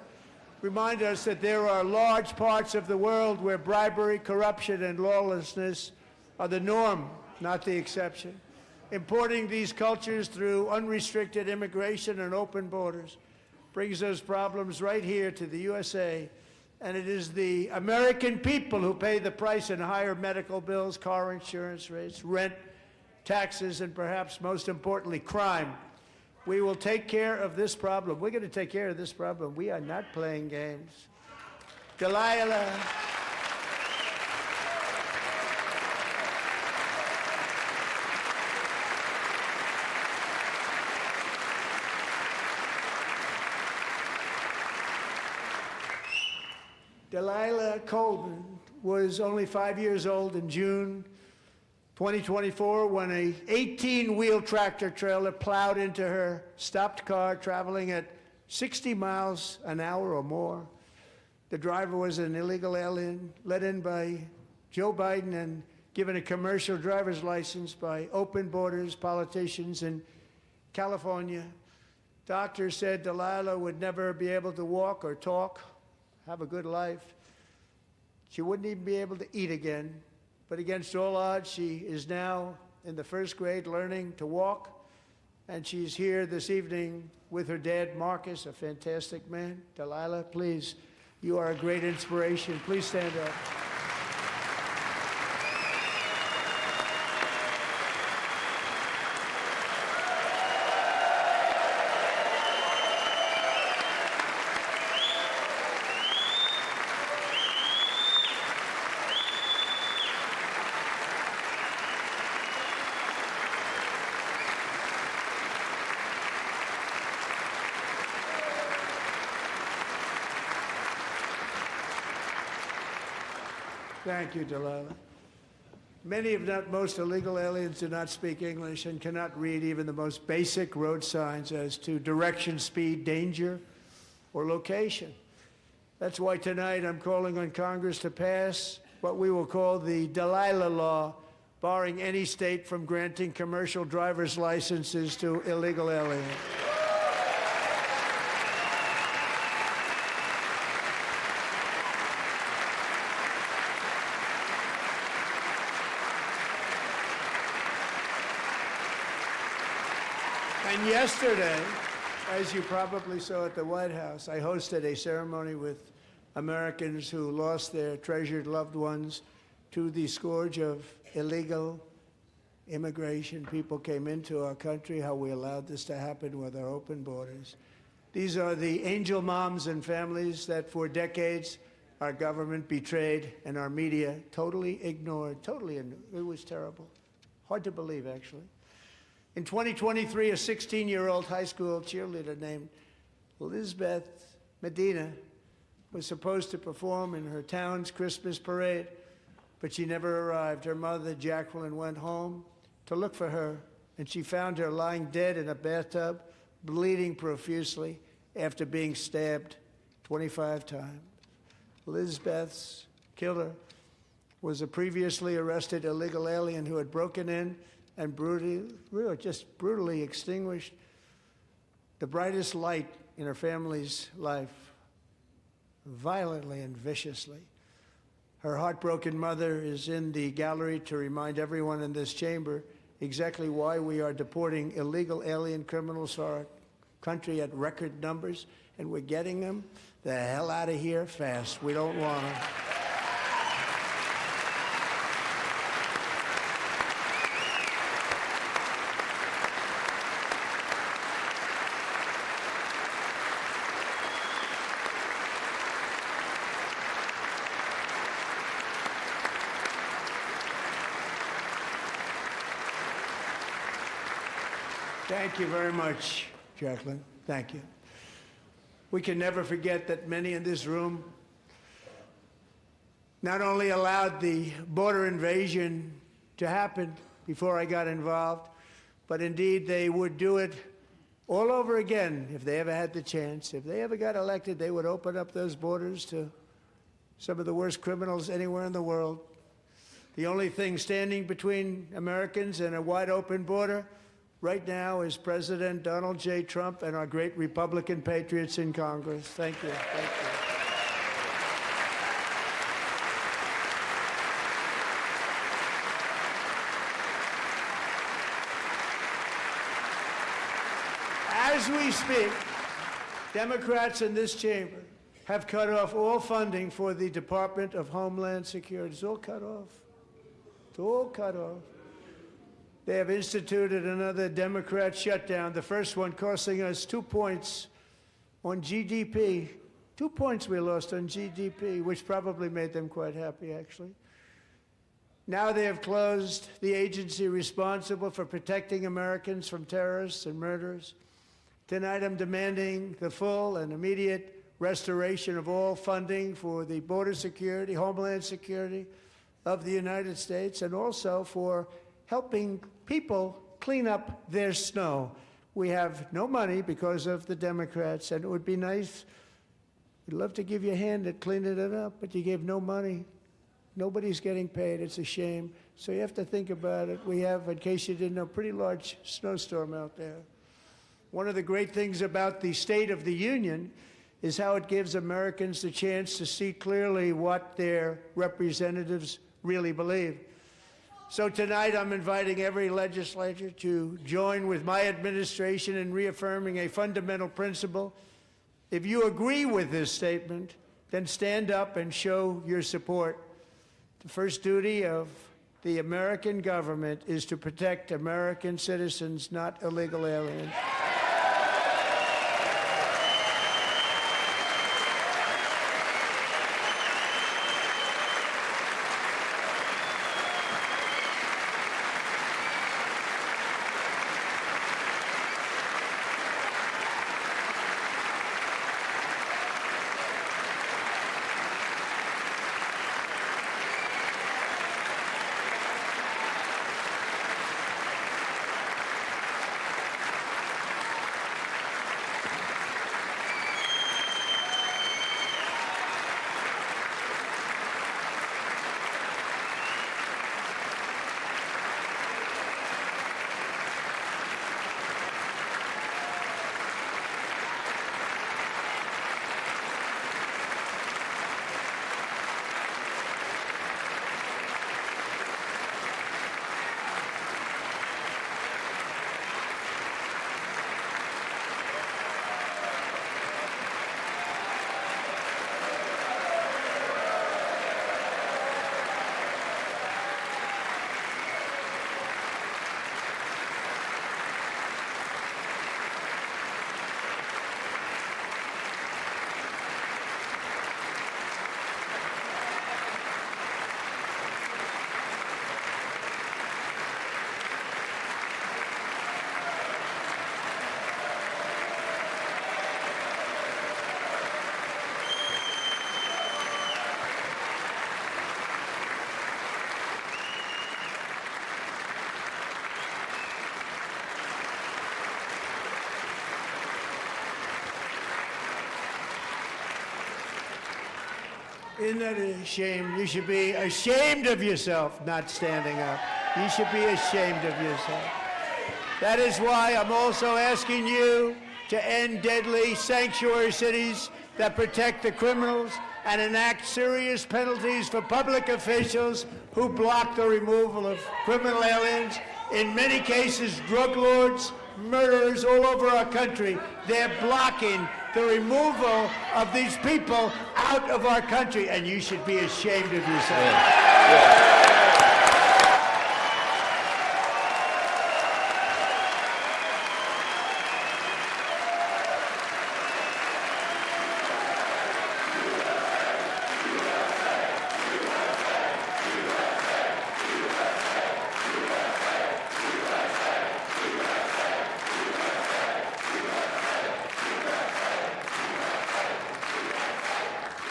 remind us that there are large parts of the world where bribery, corruption, and lawlessness are the norm, not the exception. Importing these cultures through unrestricted immigration and open borders brings those problems right here to the USA, and it is the American people who pay the price in higher medical bills, car insurance rates, rent, taxes, and perhaps most importantly, crime. We will take care of this problem. We're going to take care of this problem. We are not playing games. Delilah. Delilah Coleman was only 5 years old in June 2024 when a 18-wheel tractor trailer plowed into her stopped car traveling at 60 miles an hour or more. The driver was an illegal alien let in by Joe Biden and given a commercial driver's license by open borders politicians in California. Doctors said Delilah would never be able to walk or talk, have a good life. She wouldn't even be able to eat again. But against all odds, she is now in the first grade learning to walk, and she's here this evening with her dad, Marcus, a fantastic man. Delilah, please, you are a great inspiration. Please stand up. Thank you, Delilah. Many, if not most, illegal aliens do not speak English and cannot read even the most basic road signs as to direction, speed, danger, or location. That's why tonight I'm calling on Congress to pass what we will call the Delilah Law, barring any state from granting commercial driver's licenses to illegal aliens. And yesterday, as you probably saw at the White House, I hosted a ceremony with Americans who lost their treasured loved ones to the scourge of illegal immigration. People came into our country, how we allowed this to happen with our open borders. These are the angel moms and families that for decades our government betrayed and our media totally ignored. It was terrible. Hard to believe, actually. In 2023, a 16-year-old high school cheerleader named Elizabeth Medina was supposed to perform in her town's Christmas parade, but she never arrived. Her mother, Jacqueline, went home to look for her, and she found her lying dead in a bathtub, bleeding profusely after being stabbed 25 times. Elizabeth's killer was a previously arrested illegal alien who had broken in and brutally extinguished the brightest light in her family's life, violently and viciously. Her heartbroken mother is in the gallery to remind everyone in this chamber exactly why we are deporting illegal alien criminals to our country at record numbers, and we're getting them the hell out of here fast. We don't want them. Thank you very much, Jacqueline. Thank you. We can never forget that many in this room not only allowed the border invasion to happen before I got involved, but indeed they would do it all over again, if they ever had the chance. If they ever got elected, they would open up those borders to some of the worst criminals anywhere in the world. The only thing standing between Americans and a wide open border right now is President Donald J. Trump and our great Republican patriots in Congress. Thank you. Thank you. As we speak, Democrats in this chamber have cut off all funding for the Department of Homeland Security. It's all cut off. It's all cut off. They have instituted another Democrat shutdown, the first one costing us 2 points on GDP. 2 points we lost on GDP, which probably made them quite happy, actually. Now they have closed the agency responsible for protecting Americans from terrorists and murderers. Tonight I'm demanding the full and immediate restoration of all funding for the border security, homeland security of the United States, and also for helping people clean up their snow. We have no money because of the Democrats, and it would be nice, we'd love to give you a hand at cleaning it up, but you gave no money. Nobody's getting paid. It's a shame. So you have to think about it. We have, in case you didn't know, a pretty large snowstorm out there. One of the great things about the State of the Union is how it gives Americans the chance to see clearly what their representatives really believe. So tonight I'm inviting every legislator to join with my administration in reaffirming a fundamental principle. If you agree with this statement, then stand up and show your support. The first duty of the American government is to protect American citizens, not illegal aliens. Isn't that a shame? You should be ashamed of yourself not standing up. You should be ashamed of yourself. That is why I'm also asking you to end deadly sanctuary cities that protect the criminals and enact serious penalties for public officials who block the removal of criminal aliens. In many cases, drug lords, murderers all over our country, they're blocking the removal of these people out of our country, and you should be ashamed of yourself. Yeah.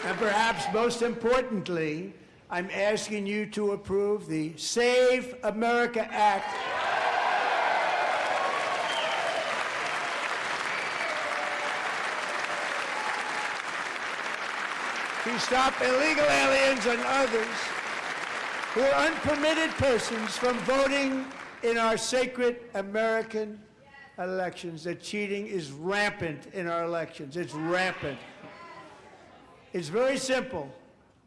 And perhaps most importantly, I'm asking you to approve the Save America Act. to stop illegal aliens and others who are unpermitted persons from voting in our sacred American elections. That cheating is rampant in our elections. It's rampant. It's very simple.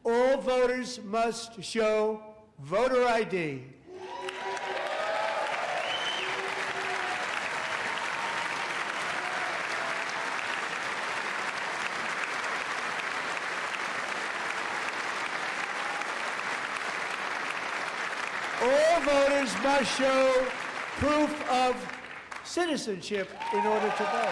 All voters must show voter ID. All voters must show proof of citizenship in order to vote.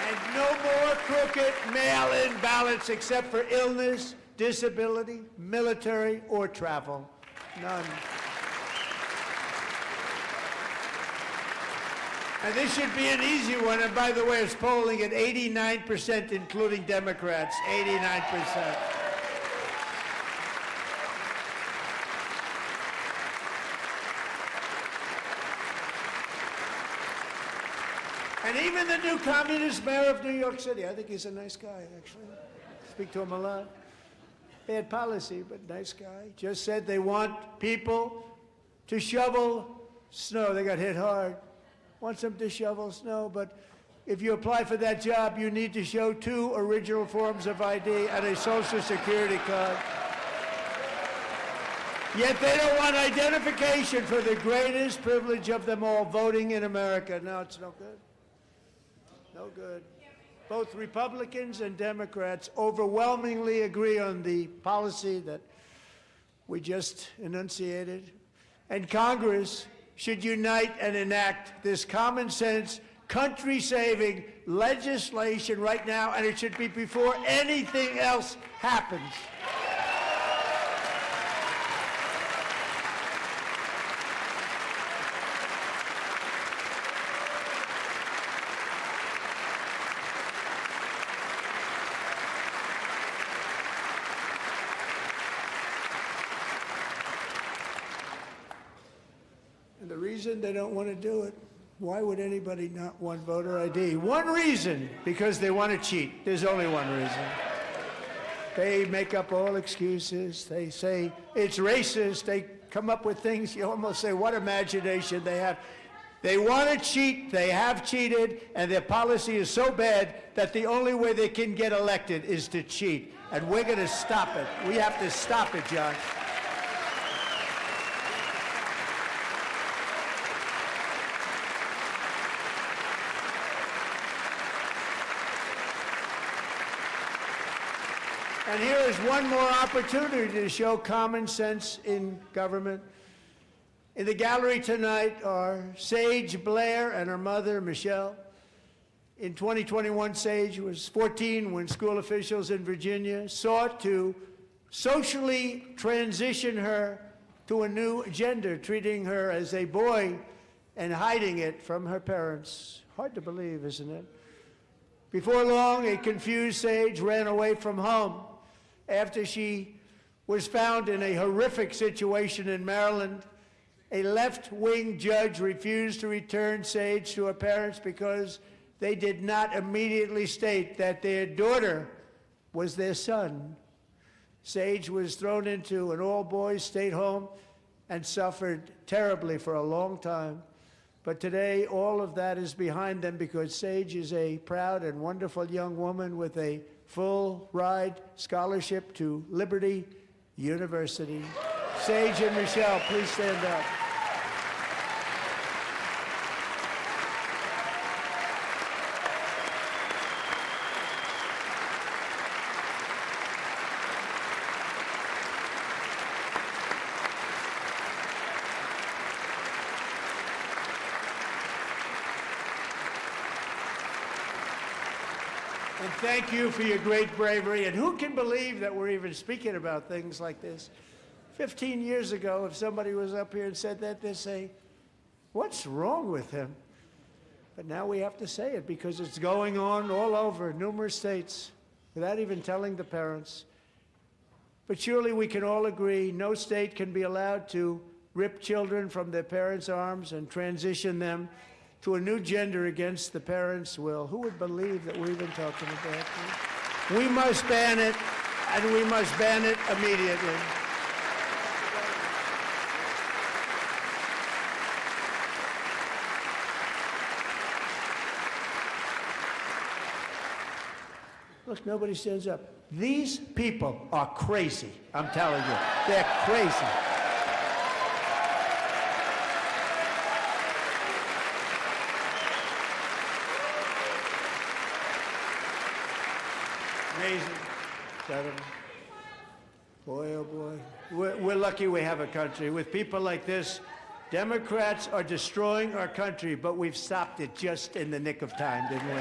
And no more crooked mail-in ballots except for illness, disability, military, or travel. None. And this should be an easy one. And by the way, it's polling at 89%, including Democrats. 89%. And even the new communist mayor of New York City, I think he's a nice guy, actually. Speak to him a lot. Bad policy, but nice guy. Just said they want people to shovel snow. They got hit hard. Wants them to shovel snow, but if you apply for that job, you need to show 2 original forms of ID and a Social Security card. Yet they don't want identification for the greatest privilege of them all, voting in America. No, it's no good. No good. Both Republicans and Democrats overwhelmingly agree on the policy that we just enunciated. And Congress should unite and enact this common sense, country-saving legislation right now, and it should be before anything else happens. And the reason they don't want to do it, why would anybody not want voter ID? One reason, because they want to cheat. There's only one reason. They make up all excuses. They say it's racist. They come up with things you almost say, what imagination they have. They want to cheat. They have cheated, and their policy is so bad that the only way they can get elected is to cheat. And we're going to stop it. We have to stop it, John. And here is one more opportunity to show common sense in government. In the gallery tonight are Sage Blair and her mother, Michelle. In 2021, Sage was 14 when school officials in Virginia sought to socially transition her to a new gender, treating her as a boy and hiding it from her parents. Hard to believe, isn't it? Before long, a confused Sage ran away from home after she was found in a horrific situation in Maryland. A left-wing judge refused to return Sage to her parents because they did not immediately state that their daughter was their son. Sage was thrown into an all-boys state home and suffered terribly for a long time. But today, all of that is behind them because Sage is a proud and wonderful young woman with a full-ride scholarship to Liberty University. Sage and Michelle, please stand up. And thank you for your great bravery. And who can believe that we're even speaking about things like this? 15 years ago, if somebody was up here and said that, they'd say, what's wrong with him? But now we have to say it because it's going on all over numerous states without even telling the parents. But surely we can all agree no state can be allowed to rip children from their parents' arms and transition them to a new gender against the parents' will. Who would believe that we're even talking about this? We must ban it, and we must ban it immediately. Look, nobody stands up. These people are crazy, I'm telling you. They're crazy. Amazing. Incredible. Boy, oh boy. We're lucky we have a country. With people like this, Democrats are destroying our country, but we've stopped it just in the nick of time, didn't we?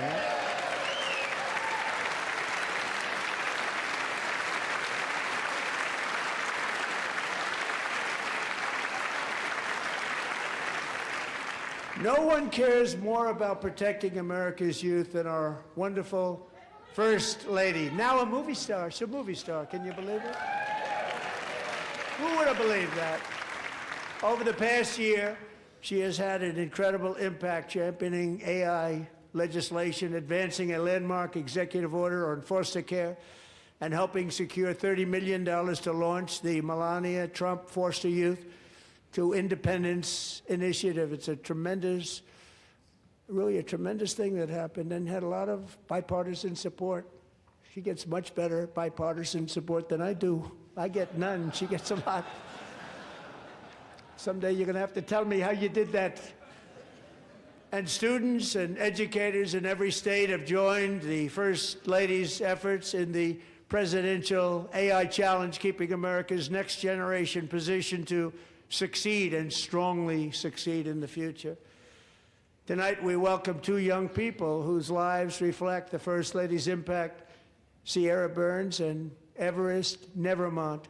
No one cares more about protecting America's youth than our wonderful First Lady. Now a movie star. She's a movie star. Can you believe it? Who would have believed that? Over the past year, she has had an incredible impact championing AI legislation, advancing a landmark executive order on foster care, and helping secure $30 million to launch the Melania Trump Foster Youth to Independence Initiative. It's a tremendous, really a tremendous thing that happened and had a lot of bipartisan support. She gets much better bipartisan support than I do. I get none. She gets a lot. Someday you're going to have to tell me how you did that. And students and educators in every state have joined the First Lady's efforts in the presidential AI challenge, keeping America's next generation positioned to succeed and strongly succeed in the future. Tonight, we welcome two young people whose lives reflect the First Lady's impact, Sierra Burns and Everest Nevermont.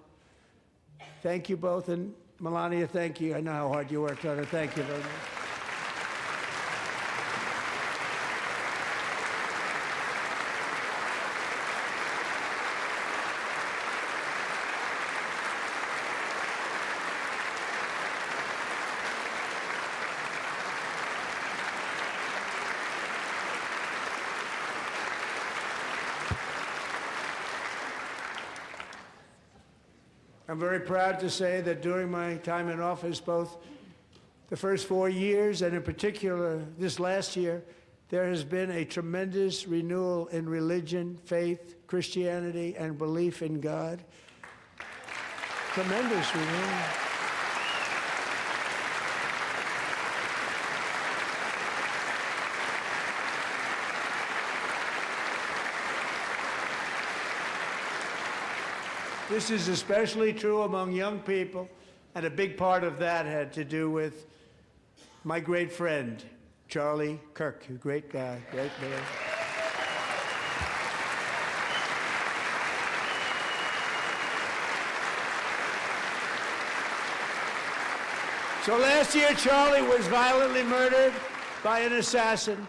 Thank you both, and Melania, thank you. I know how hard you worked on it. Thank you very much. I'm very proud to say that during my time in office, both the first 4 years and in particular this last year, there has been a tremendous renewal in religion, faith, Christianity, and belief in God. Tremendous renewal. This is especially true among young people, and a big part of that had to do with my great friend, Charlie Kirk, a great guy, great man. So last year, Charlie was violently murdered by an assassin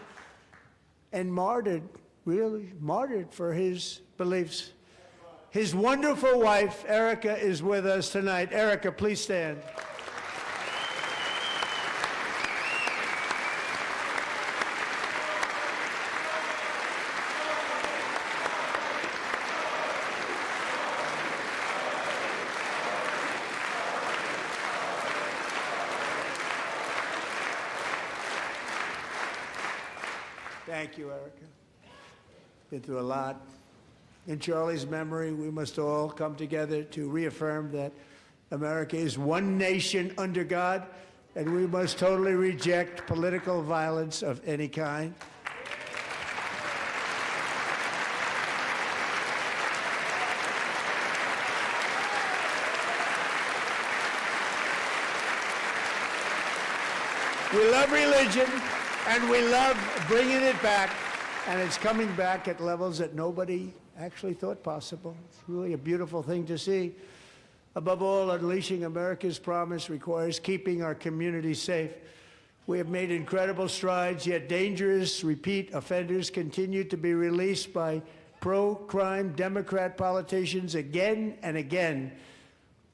and martyred, really martyred for his beliefs. His wonderful wife, Erica, is with us tonight. Erica, please stand. Thank you, Erica. Been through a lot. In Charlie's memory, we must all come together to reaffirm that America is one nation under God, and we must totally reject political violence of any kind. We love religion, and we love bringing it back, and it's coming back at levels that nobody actually thought possible. It's really a beautiful thing to see. Above all, unleashing America's promise requires keeping our communities safe. We have made incredible strides, yet dangerous repeat offenders continue to be released by pro-crime Democrat politicians again and again.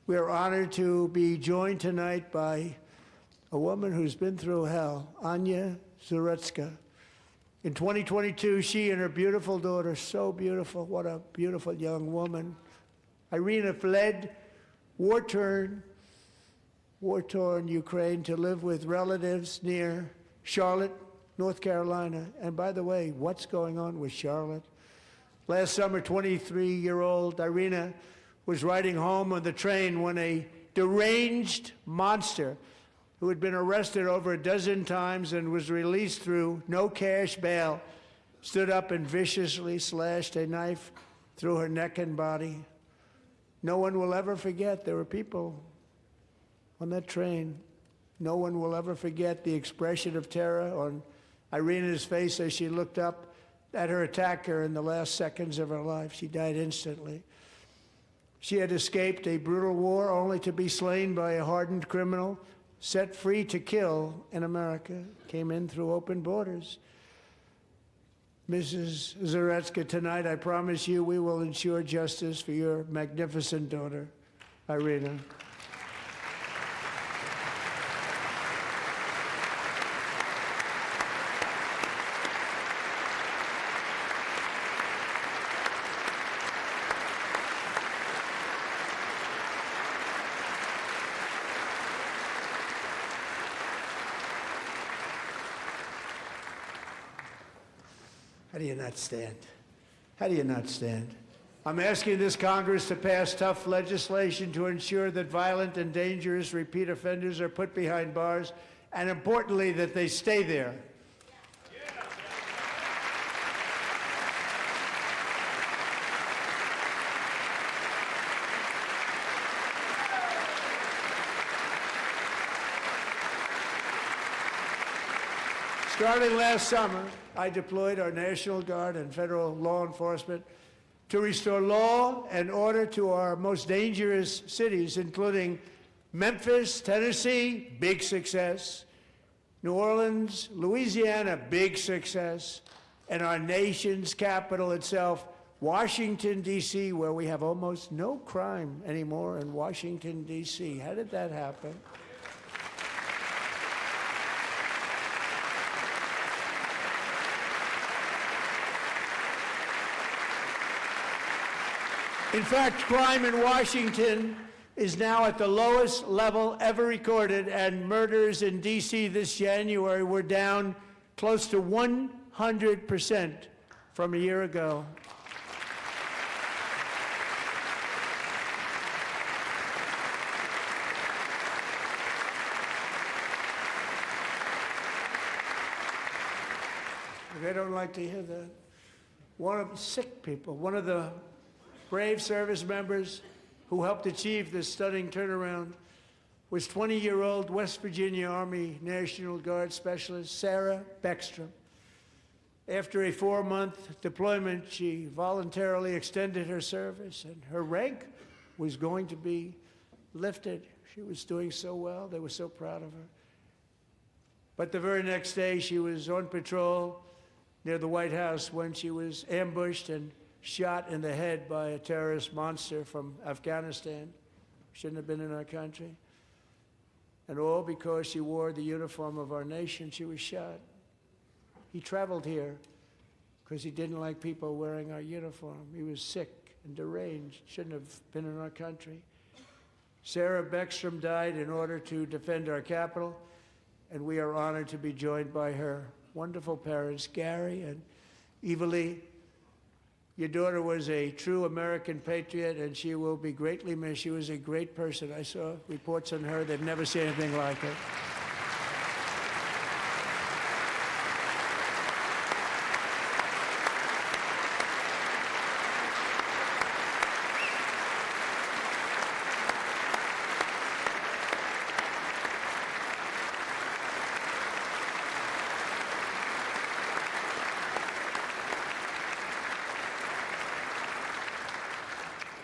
We are honored to be joined tonight by a woman who's been through hell, Anya Zarutska. In 2022, she and her beautiful daughter, so beautiful, what a beautiful young woman, Irina fled war-torn Ukraine to live with relatives near Charlotte, North Carolina. And by the way, what's going on with Charlotte? Last summer, 23-year-old Irina was riding home on the train when a deranged monster who had been arrested over a dozen times and was released through no cash bail stood up and viciously slashed a knife through her neck and body. No one will ever forget. There were people on that train. No one will ever forget the expression of terror on Irina's face as she looked up at her attacker in the last seconds of her life. She died instantly. She had escaped a brutal war only to be slain by a hardened criminal, set free to kill in America, came in through open borders. Mrs. Zarutska, tonight I promise you we will ensure justice for your magnificent daughter, Irina. How do you not stand? How do you not stand? I'm asking this Congress to pass tough legislation to ensure that violent and dangerous repeat offenders are put behind bars, and importantly, that they stay there. Starting last summer, I deployed our National Guard and federal law enforcement to restore law and order to our most dangerous cities, including Memphis, Tennessee, big success, New Orleans, Louisiana, big success, and our nation's capital itself, Washington, D.C., where we have almost no crime anymore in Washington, D.C. How did that happen? In fact, crime in Washington is now at the lowest level ever recorded, and murders in D.C. this January were down close to 100% from a year ago. I don't like to hear that. One of the sick people, one of the brave service members who helped achieve this stunning turnaround was 20-year-old West Virginia Army National Guard Specialist Sarah Beckstrom. After a 4-month deployment, she voluntarily extended her service, and her rank was going to be lifted. She was doing so well. They were so proud of her. But the very next day, she was on patrol near the White House when she was ambushed and shot in the head by a terrorist monster from Afghanistan. Shouldn't have been in our country. And all because she wore the uniform of our nation, she was shot. He traveled here because he didn't like people wearing our uniform. He was sick and deranged, shouldn't have been in our country. Sarah Beckstrom died in order to defend our capital, and we are honored to be joined by her wonderful parents, Gary and Eva Lee. Your daughter was a true American patriot, and she will be greatly missed. She was a great person. I saw reports on her. They've never seen anything like her.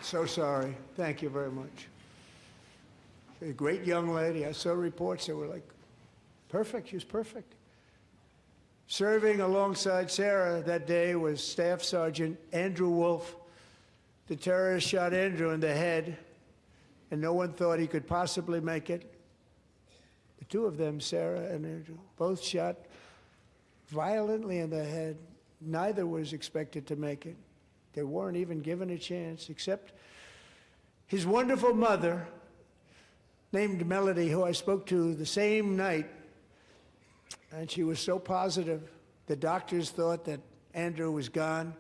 So sorry. Thank you very much. A great young lady. I saw reports that were like, perfect. She was perfect. Serving alongside Sarah that day was Staff Sergeant Andrew Wolf. The terrorist shot Andrew in the head, and no one thought he could possibly make it. The two of them, Sarah and Andrew, both shot violently in the head. Neither was expected to make it. They weren't even given a chance, except his wonderful mother, named Melody, who I spoke to the same night, and she was so positive. The doctors thought that Andrew was gone,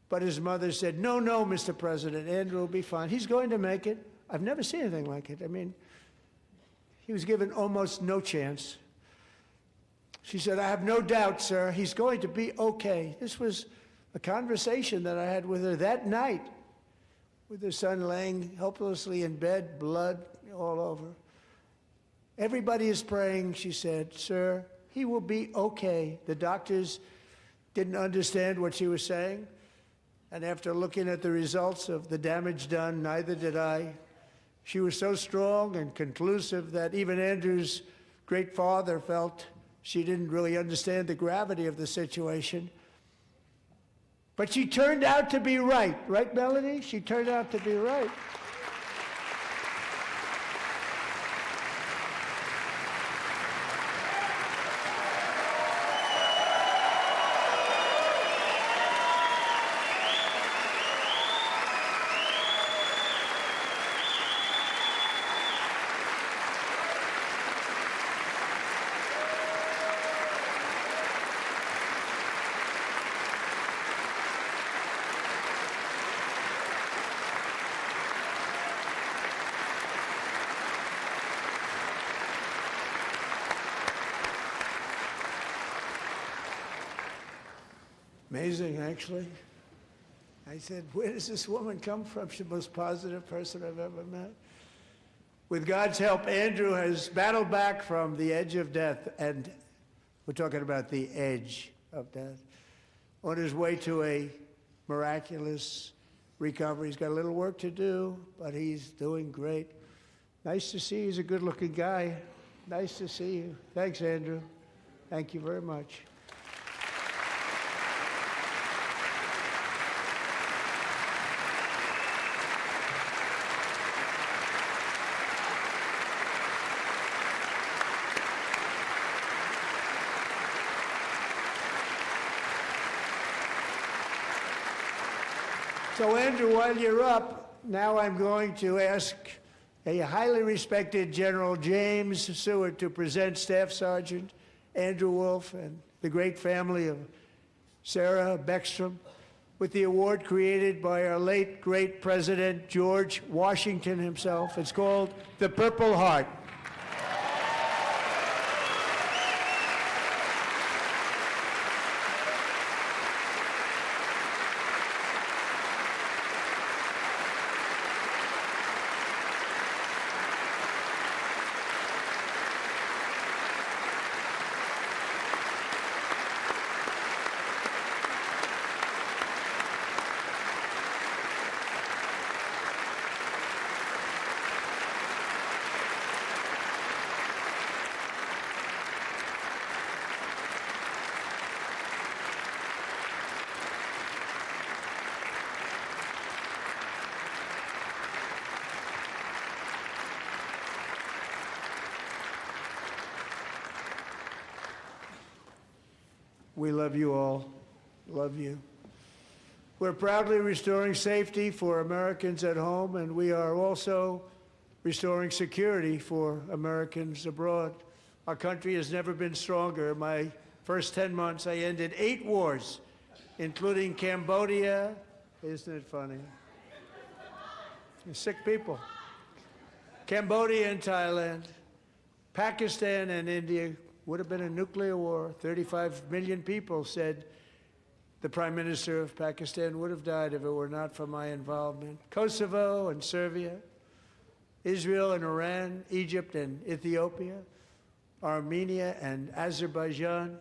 but his mother said, no, no, Mr. President, Andrew will be fine. He's going to make it. I've never seen anything like it. I mean, he was given almost no chance. She said, I have no doubt, sir, he's going to be okay. This was a conversation that I had with her that night, with her son laying helplessly in bed, blood all over. Everybody is praying, she said, sir, he will be okay. The doctors didn't understand what she was saying, and after looking at the results of the damage done, neither did I. She was so strong and conclusive that even Andrew's great father felt she didn't really understand the gravity of the situation. But she turned out to be right. Right, Melanie? She turned out to be right. Amazing, actually. I said, where does this woman come from? She's the most positive person I've ever met. With God's help, Andrew has battled back from the edge of death, and we're talking about the edge of death, on his way to a miraculous recovery. He's got a little work to do, but he's doing great. Nice to see you. He's a good-looking guy. Nice to see you. Thanks, Andrew. Thank you very much. So, Andrew, while you're up, now I'm going to ask a highly respected General James Seward to present Staff Sergeant Andrew Wolf and the great family of Sarah Beckstrom with the award created by our late, great President George Washington himself. It's called the Purple Heart. We love you all. Love you. We're proudly restoring safety for Americans at home, and we are also restoring security for Americans abroad. Our country has never been stronger. In my first 10 months, I ended 8 wars, including Cambodia. Isn't it funny? Sick people. Cambodia and Thailand, Pakistan and India. Would have been a nuclear war. 35 million people, said the Prime Minister of Pakistan, would have died if it were not for my involvement. Kosovo and Serbia, Israel and Iran, Egypt and Ethiopia, Armenia and Azerbaijan,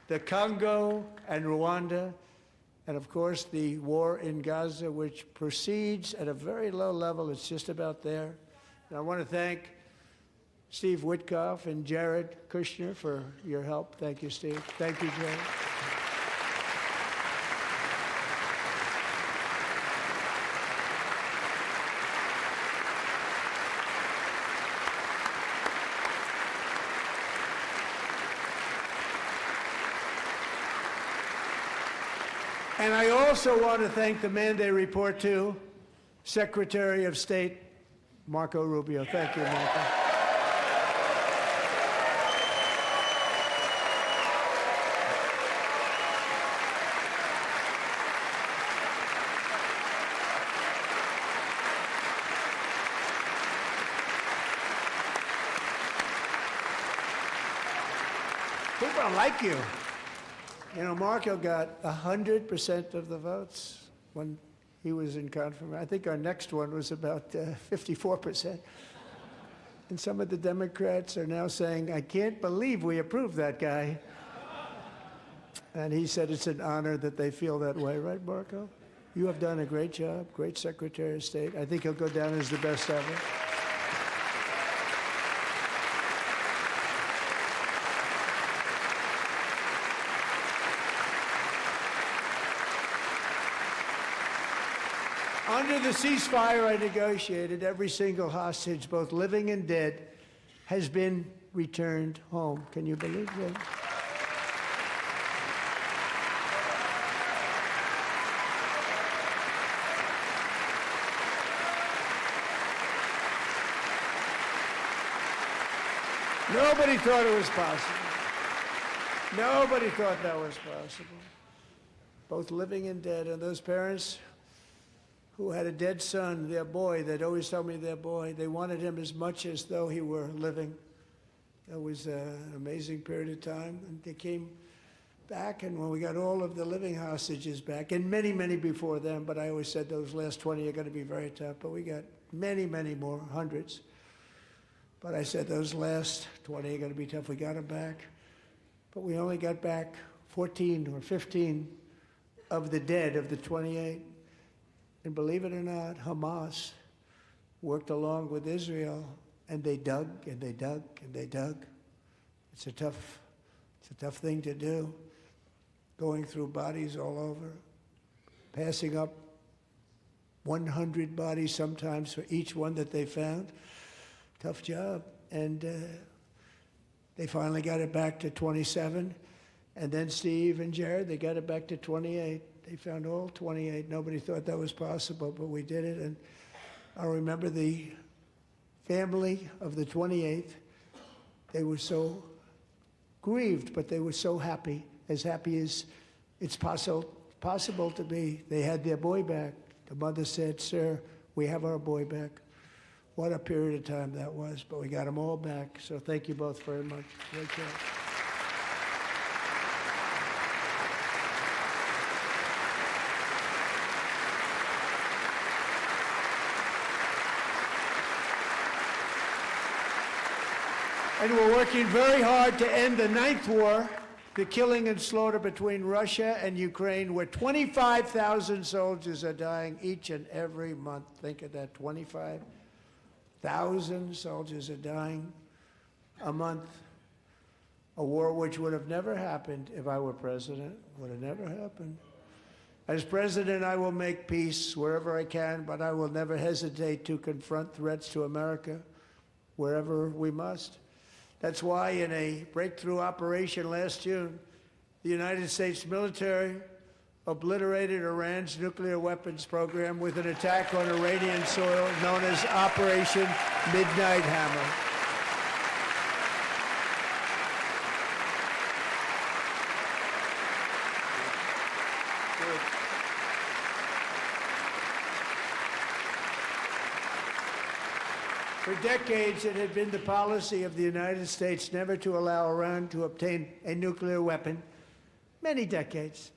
the Congo and Rwanda, and of course the war in Gaza, which proceeds at a very low level. It's just about there. And I want to thank Steve Witkoff and Jared Kushner for your help. Thank you, Steve. Thank you, Jared. And I also want to thank the man they report to, Secretary of State Marco Rubio. Thank you, Marco. People don't like you. You know, Marco got 100% of the votes when he was in confirmation. I think our next one was about 54%. And some of the Democrats are now saying, I can't believe we approved that guy. And he said it's an honor that they feel that way, right, Marco? You have done a great job, great Secretary of State. I think he'll go down as the best ever. Under the ceasefire I negotiated, every single hostage, both living and dead, has been returned home. Can you believe that? Nobody thought it was possible. Nobody thought that was possible. Both living and dead, and those parents who had a dead son, their boy, they'd always tell me their boy, they wanted him as much as though he were living. That was an amazing period of time. And they came back, and when we got all of the living hostages back, and many, many before them, but I always said those last 20 are going to be very tough, but we got many, many more, hundreds. But I said those last 20 are going to be tough. We got them back. But we only got back 14 or 15 of the dead of the 28. And believe it or not, Hamas worked along with Israel, and they dug and they dug and they dug. It's a tough thing to do, going through bodies all over, passing up 100 bodies sometimes for each one that they found. Tough job. And they finally got it back to 27. And then Steve and Jared, they got it back to 28. They found all 28. Nobody thought that was possible, but we did it. And I remember the family of the 28th. They were so grieved, but they were so happy as it's possible to be. They had their boy back. The mother said, "Sir, we have our boy back." What a period of time that was, but we got them all back. So thank you both very much. Great job. And we're working very hard to end the 9th war, the killing and slaughter between Russia and Ukraine, where 25,000 soldiers are dying each and every month. Think of that, 25,000 soldiers are dying a month. A war which would have never happened if I were president, would have never happened. As president, I will make peace wherever I can, but I will never hesitate to confront threats to America wherever we must. That's why in a breakthrough operation last June, the United States military obliterated Iran's nuclear weapons program with an attack on Iranian soil known as Operation Midnight Hammer. For decades, it had been the policy of the United States never to allow Iran to obtain a nuclear weapon. Many decades.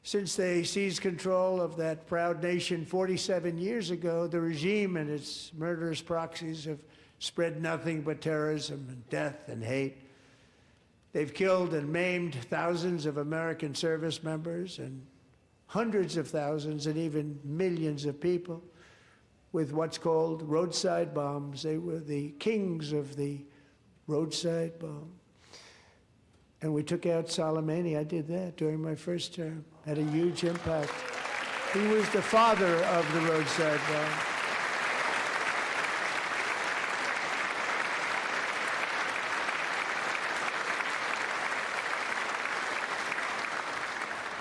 Since they seized control of that proud nation 47 years ago, the regime and its murderous proxies have spread nothing but terrorism and death and hate. They've killed and maimed thousands of American service members and hundreds of thousands and even millions of people with what's called roadside bombs. They were the kings of the roadside bomb. And we took out Soleimani. I did that during my first term. Had a huge impact. He was the father of the roadside bomb.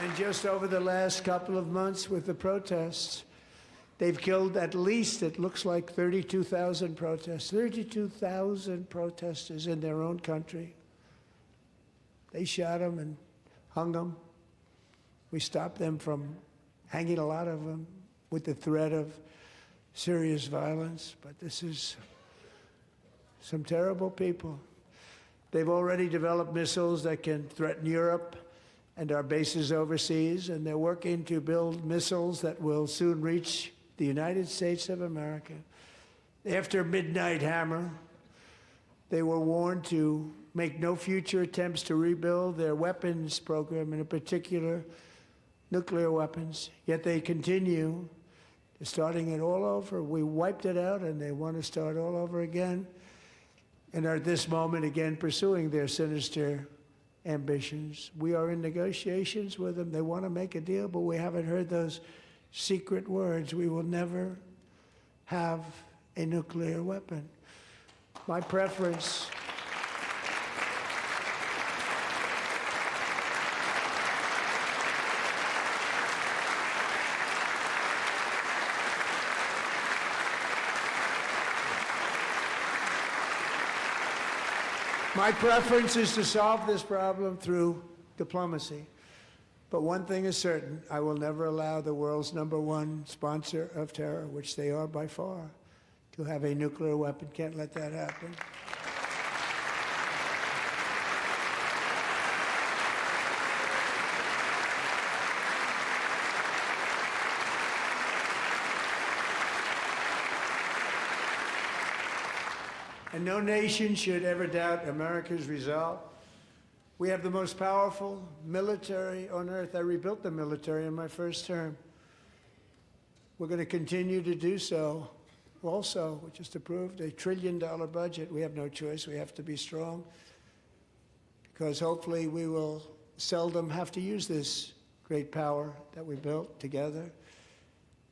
And just over the last couple of months with the protests, they've killed at least, it looks like, 32,000 protests. 32,000 protesters in their own country. They shot them and hung them. We stopped them from hanging a lot of them with the threat of serious violence. But this is some terrible people. They've already developed missiles that can threaten Europe and our bases overseas, and they're working to build missiles that will soon reach the United States of America. After Midnight Hammer, they were warned to make no future attempts to rebuild their weapons program, and in particular, nuclear weapons. Yet they continue, starting it all over. We wiped it out, and they want to start all over again, and are at this moment again pursuing their sinister ambitions. We are in negotiations with them. They want to make a deal, but we haven't heard those secret words. We will never have a nuclear weapon. My preference is to solve this problem through diplomacy. But one thing is certain, I will never allow the world's #1 sponsor of terror, which they are by far, to have a nuclear weapon. Can't let that happen. And no nation should ever doubt America's resolve. We have the most powerful military on earth. I rebuilt the military in my first term. We're going to continue to do so. Also, we just approved a $1 trillion budget. We have no choice. We have to be strong, because hopefully we will seldom have to use this great power that we built together.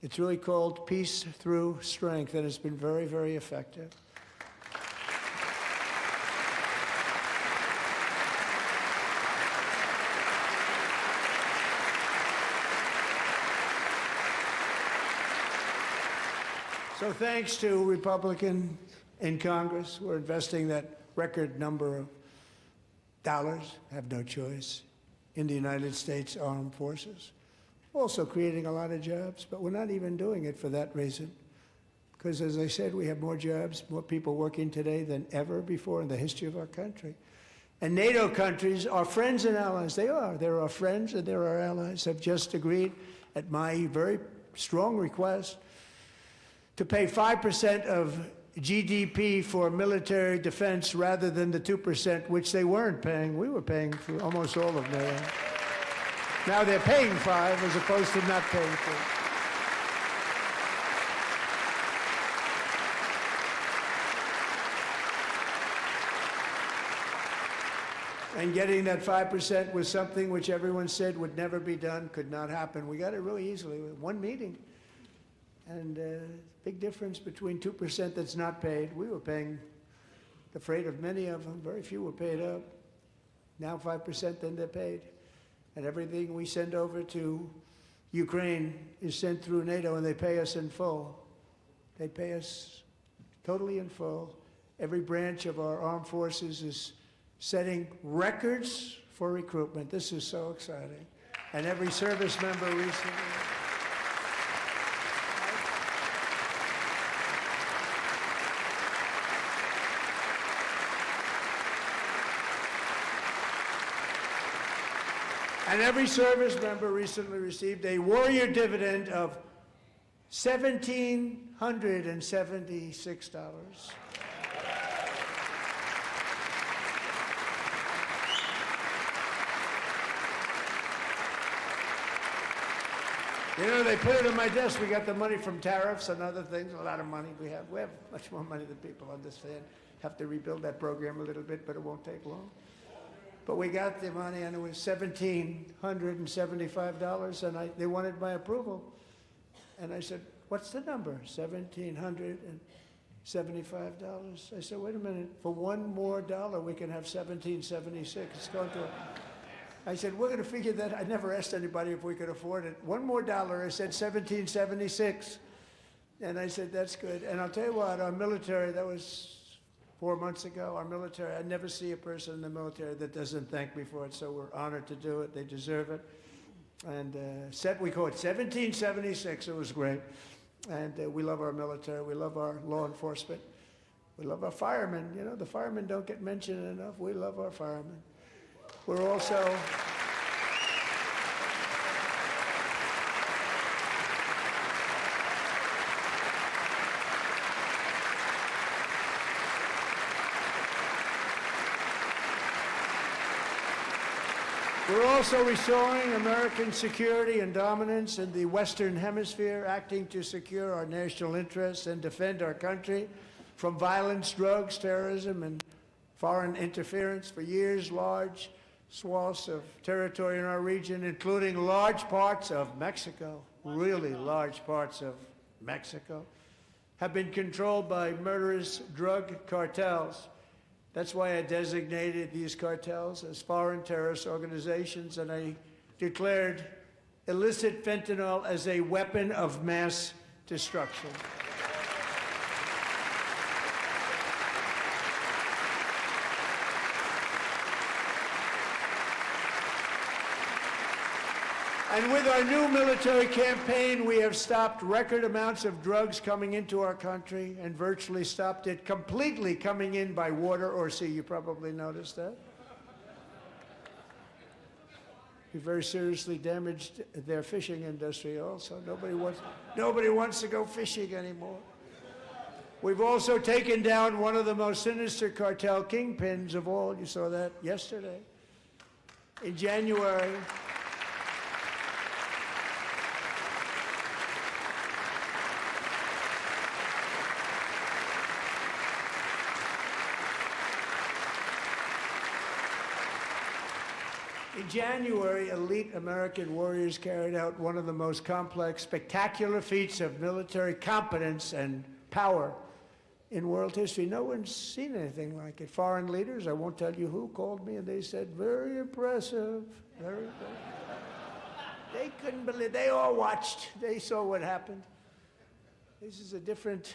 It's really called Peace Through Strength, and it's been very, very effective. So thanks to Republicans in Congress, we're investing that record number of dollars, have no choice, in the United States Armed Forces. Also creating a lot of jobs, but we're not even doing it for that reason. Because as I said, we have more jobs, more people working today than ever before in the history of our country. And NATO countries are friends and allies. They are. They're our friends and they're our allies. Have just agreed, at my very strong request, to pay 5% of GDP for military defense rather than the 2%, which they weren't paying. We were paying for almost all of NATO. Now they're paying 5 as opposed to not paying 4. And getting that 5% was something which everyone said would never be done, could not happen. We got it really easily with one meeting. And big difference between 2% that's not paid. We were paying the freight of many of them. Very few were paid up. Now 5%, then they're paid. And everything we send over to Ukraine is sent through NATO, and they pay us in full. They pay us totally in full. Every branch of our armed forces is setting records for recruitment. This is so exciting. And every service member recently. And every service member recently received a warrior dividend of $1,776. You know, they put it on my desk. We got the money from tariffs and other things, a lot of money we have. We have much more money than people understand. Have to rebuild that program a little bit, but it won't take long. But we got the money, and it was $1,775, and they wanted my approval. And I said, what's the number? $1,775. I said, wait a minute. For one more dollar, we can have $1,776. It's going to I said, we're going to figure that. I never asked anybody if we could afford it. $1 more. I said 1776. And I said, that's good. And I'll tell you what, our military, that was 4 months ago, our military, I never see a person in the military that doesn't thank me for it, so we're honored to do it. They deserve it. And we call it 1776. It was great. And we love our military. We love our law enforcement. We love our firemen. You know, the firemen don't get mentioned enough. We love our firemen. We're also... We're also restoring American security and dominance in the Western Hemisphere, acting to secure our national interests and defend our country from violence, drugs, terrorism, and foreign interference. For years, large swaths of territory in our region, including large parts of Mexico, really large parts of Mexico, have been controlled by murderous drug cartels. That's why I designated these cartels as foreign terrorist organizations, and I declared illicit fentanyl as a weapon of mass destruction. And with our new military campaign, we have stopped record amounts of drugs coming into our country and virtually stopped it completely coming in by water or sea. You probably noticed that. We very seriously damaged their fishing industry also. Nobody wants to go fishing anymore. We've also taken down one of the most sinister cartel kingpins of all. You saw that yesterday. In January, elite American warriors carried out one of the most complex, spectacular feats of military competence and power in world history. No one's seen anything like it. Foreign leaders, I won't tell you who, called me and they said, very impressive, very impressive. They couldn't believe, they all watched, they saw what happened. This is a different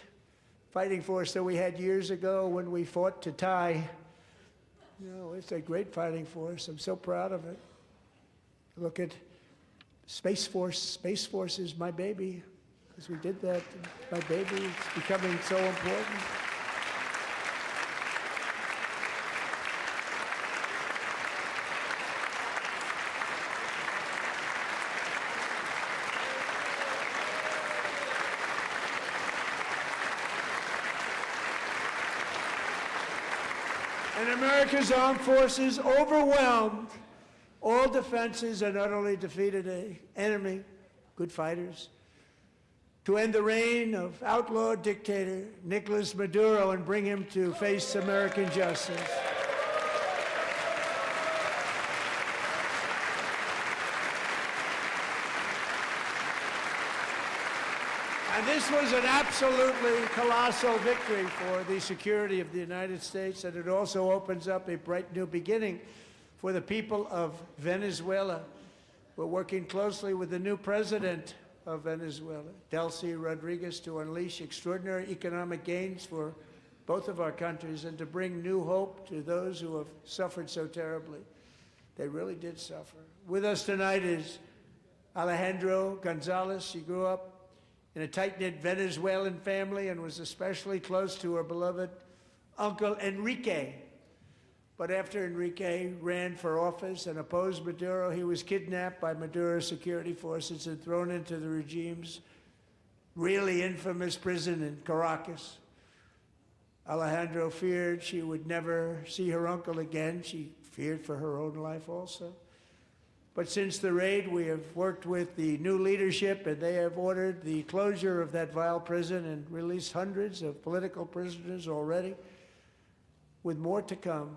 fighting force than we had years ago when we fought to tie. You know, it's a great fighting force. I'm so proud of it. Look at Space Force. Space Force is my baby, because we did that. My baby is becoming so important. And America's armed forces overwhelmed all defenses and utterly defeated an enemy, good fighters, to end the reign of outlaw dictator Nicolas Maduro and bring him to face American justice. And this was an absolutely colossal victory for the security of the United States, and it also opens up a bright new beginning for the people of Venezuela. We're working closely with the new president of Venezuela, Delcy Rodriguez, to unleash extraordinary economic gains for both of our countries and to bring new hope to those who have suffered so terribly. They really did suffer. With us tonight is Alejandro Gonzalez. She grew up in a tight-knit Venezuelan family and was especially close to her beloved uncle Enrique. But after Enrique ran for office and opposed Maduro, he was kidnapped by Maduro's security forces and thrown into the regime's really infamous prison in Caracas. Alejandro feared she would never see her uncle again. She feared for her own life also. But since the raid, we have worked with the new leadership, and they have ordered the closure of that vile prison and released hundreds of political prisoners already, with more to come.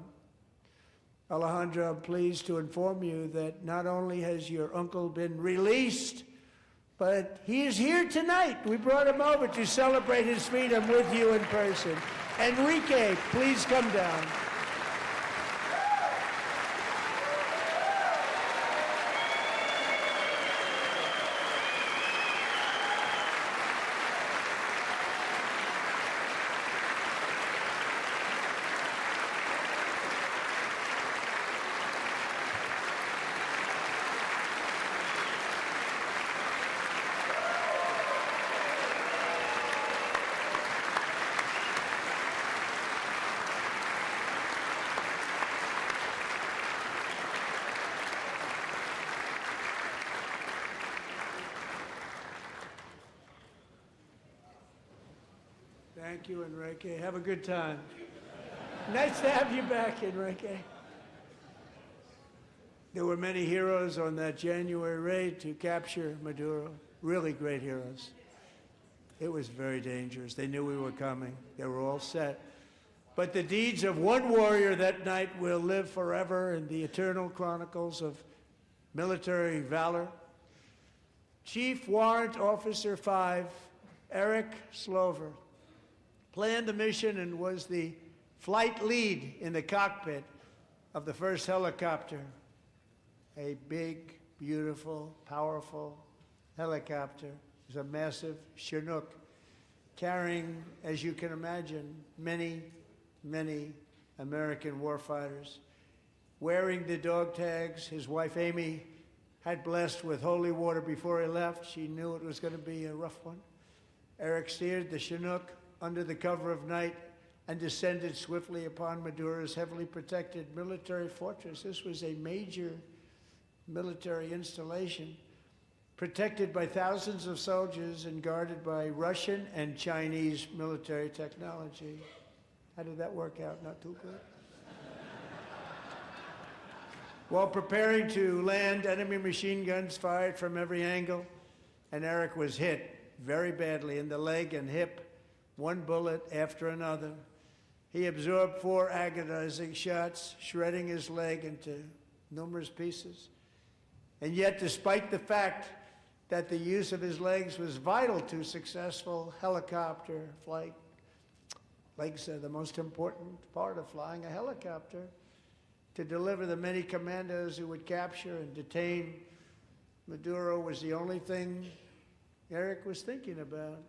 Alejandro, I'm pleased to inform you that not only has your uncle been released, but he is here tonight. We brought him over to celebrate his freedom with you in person. Enrique, please come down. Thank you, Enrique. Have a good time. Nice to have you back, Enrique. There were many heroes on that January raid to capture Maduro, really great heroes. It was very dangerous. They knew we were coming. They were all set. But the deeds of one warrior that night will live forever in the eternal chronicles of military valor. Chief Warrant Officer 5, Eric Slover, planned the mission and was the flight lead in the cockpit of the first helicopter, a big, beautiful, powerful helicopter. It was a massive Chinook carrying, as you can imagine, many, many American warfighters. Wearing the dog tags, his wife Amy had blessed with holy water before he left. She knew it was going to be a rough one. Eric steered the Chinook under the cover of night and descended swiftly upon Maduro's heavily protected military fortress. This was a major military installation, protected by thousands of soldiers and guarded by Russian and Chinese military technology. How did that work out? Not too good. While preparing to land, enemy machine guns fired from every angle, and Eric was hit very badly in the leg and hip, one bullet after another. He absorbed 4 agonizing shots, shredding his leg into numerous pieces. And yet, despite the fact that the use of his legs was vital to successful helicopter flight, legs are the most important part of flying a helicopter. To deliver the many commandos who would capture and detain Maduro was the only thing Eric was thinking about.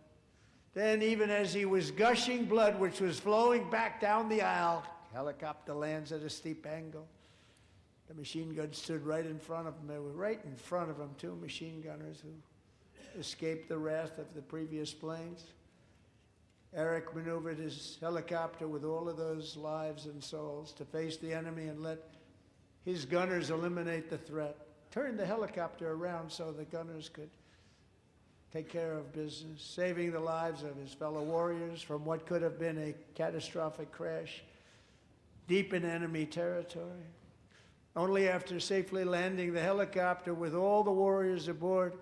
Then, even as he was gushing blood, which was flowing back down the aisle, helicopter lands at a steep angle. The machine gun stood right in front of him. They were right in front of him, 2 machine gunners who escaped the wrath of the previous planes. Eric maneuvered his helicopter with all of those lives and souls to face the enemy and let his gunners eliminate the threat. Turned the helicopter around so the gunners could take care of business, saving the lives of his fellow warriors from what could have been a catastrophic crash deep in enemy territory. Only after safely landing the helicopter with all the warriors aboard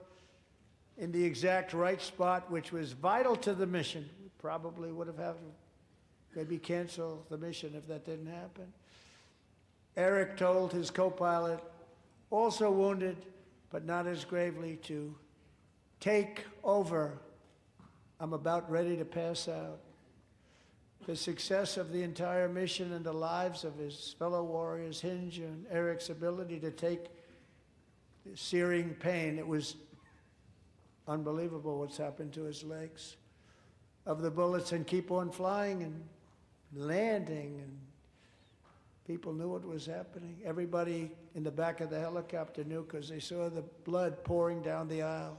in the exact right spot, which was vital to the mission. We probably would have had to maybe cancel the mission if that didn't happen. Eric told his co-pilot, also wounded, but not as gravely, to take over. I'm about ready to pass out. The success of the entire mission and the lives of his fellow warriors hinge on Eric's ability to take the searing pain. It was unbelievable what's happened to his legs of the bullets and keep on flying and landing, and people knew what was happening. Everybody in the back of the helicopter knew because they saw the blood pouring down the aisle.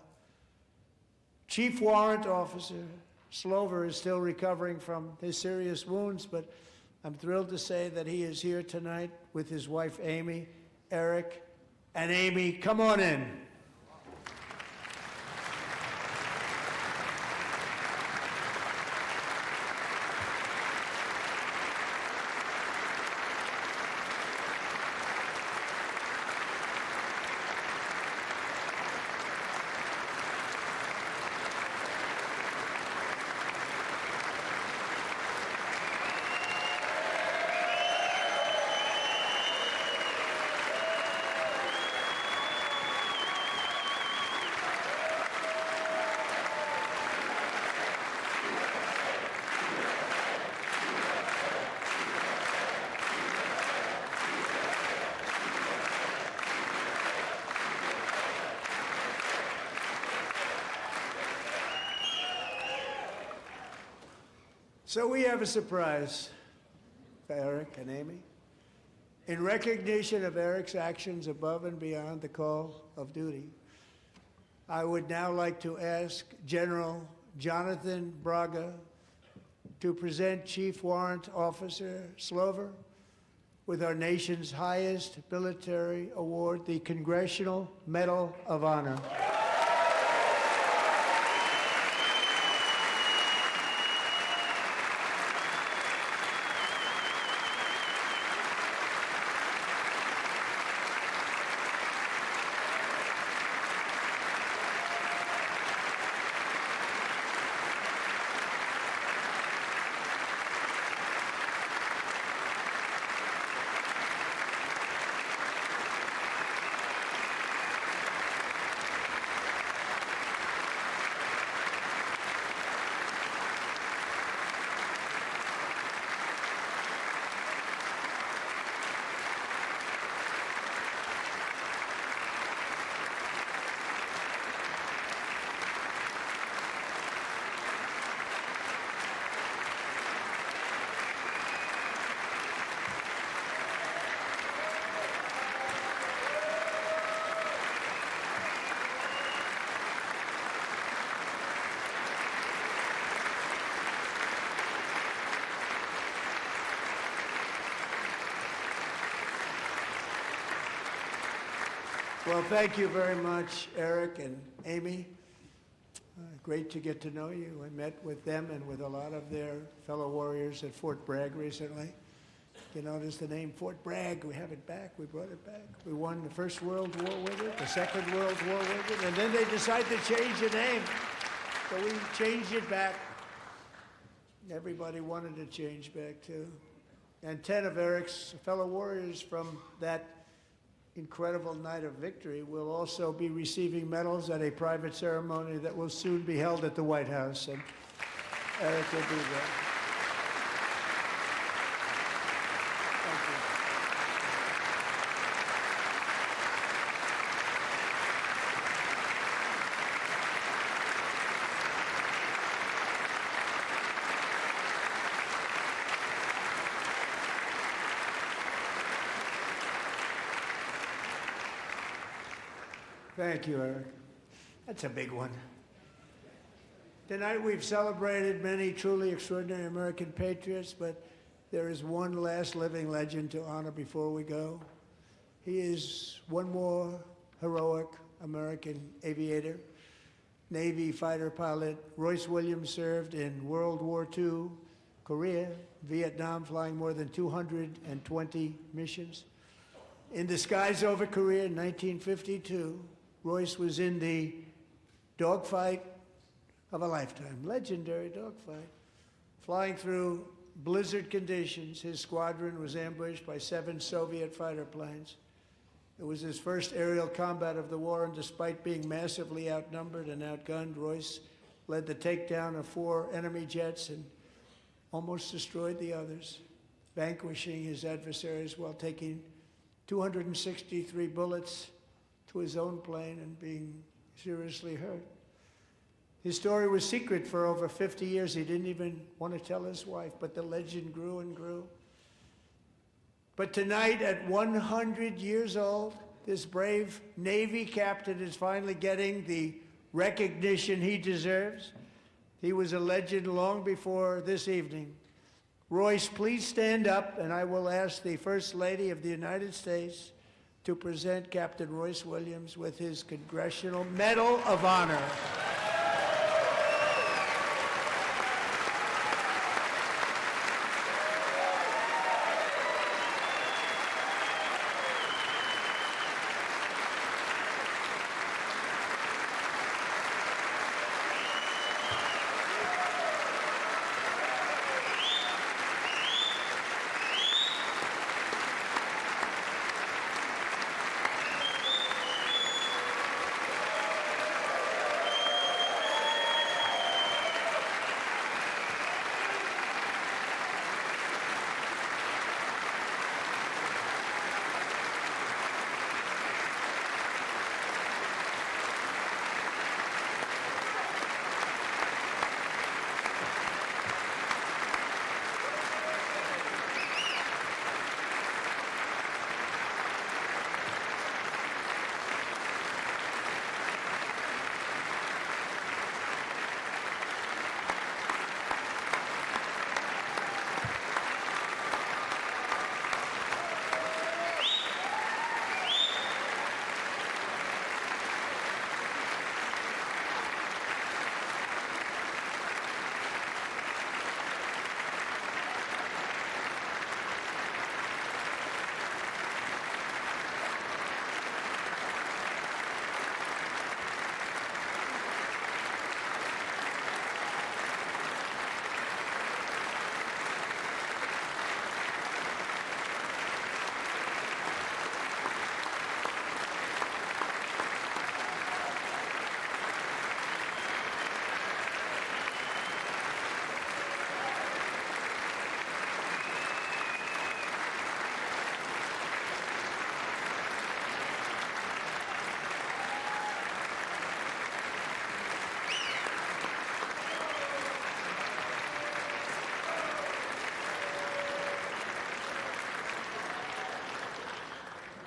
Chief Warrant Officer Slover is still recovering from his serious wounds, but I'm thrilled to say that he is here tonight with his wife Amy, Eric, and Amy, come on in. So we have a surprise for Eric and Amy. In recognition of Eric's actions above and beyond the call of duty, I would now like to ask General Jonathan Braga to present Chief Warrant Officer Slover with our nation's highest military award, the Congressional Medal of Honor. Well, thank you very much, Eric and Amy. Great to get to know you. I met with them and with a lot of their fellow warriors at Fort Bragg recently. You notice the name Fort Bragg, we have it back, we brought it back. We won the First World War with it, the Second World War with it, and then they decided to change the name. So we changed it back. Everybody wanted to change back too. And 10 of Eric's fellow warriors from that incredible night of victory will also be receiving medals at a private ceremony that will soon be held at the White House. And Eric will be there. Thank you. Thank you, Eric. That's a big one. Tonight we've celebrated many truly extraordinary American patriots, but there is one last living legend to honor before we go. He is one more heroic American aviator, Navy fighter pilot. Royce Williams served in World War II, Korea, Vietnam, flying more than 220 missions. In the skies over Korea in 1952, Royce was in the dogfight of a lifetime, legendary dogfight. Flying through blizzard conditions, his squadron was ambushed by 7 Soviet fighter planes. It was his first aerial combat of the war, and despite being massively outnumbered and outgunned, Royce led the takedown of 4 enemy jets and almost destroyed the others, vanquishing his adversaries while taking 263 bullets to his own plane and being seriously hurt. His story was secret for over 50 years. He didn't even want to tell his wife, but the legend grew and grew. But tonight, at 100 years old, this brave Navy captain is finally getting the recognition he deserves. He was a legend long before this evening. Royce, please stand up, and I will ask the First Lady of the United States to present Captain Royce Williams with his Congressional Medal of Honor.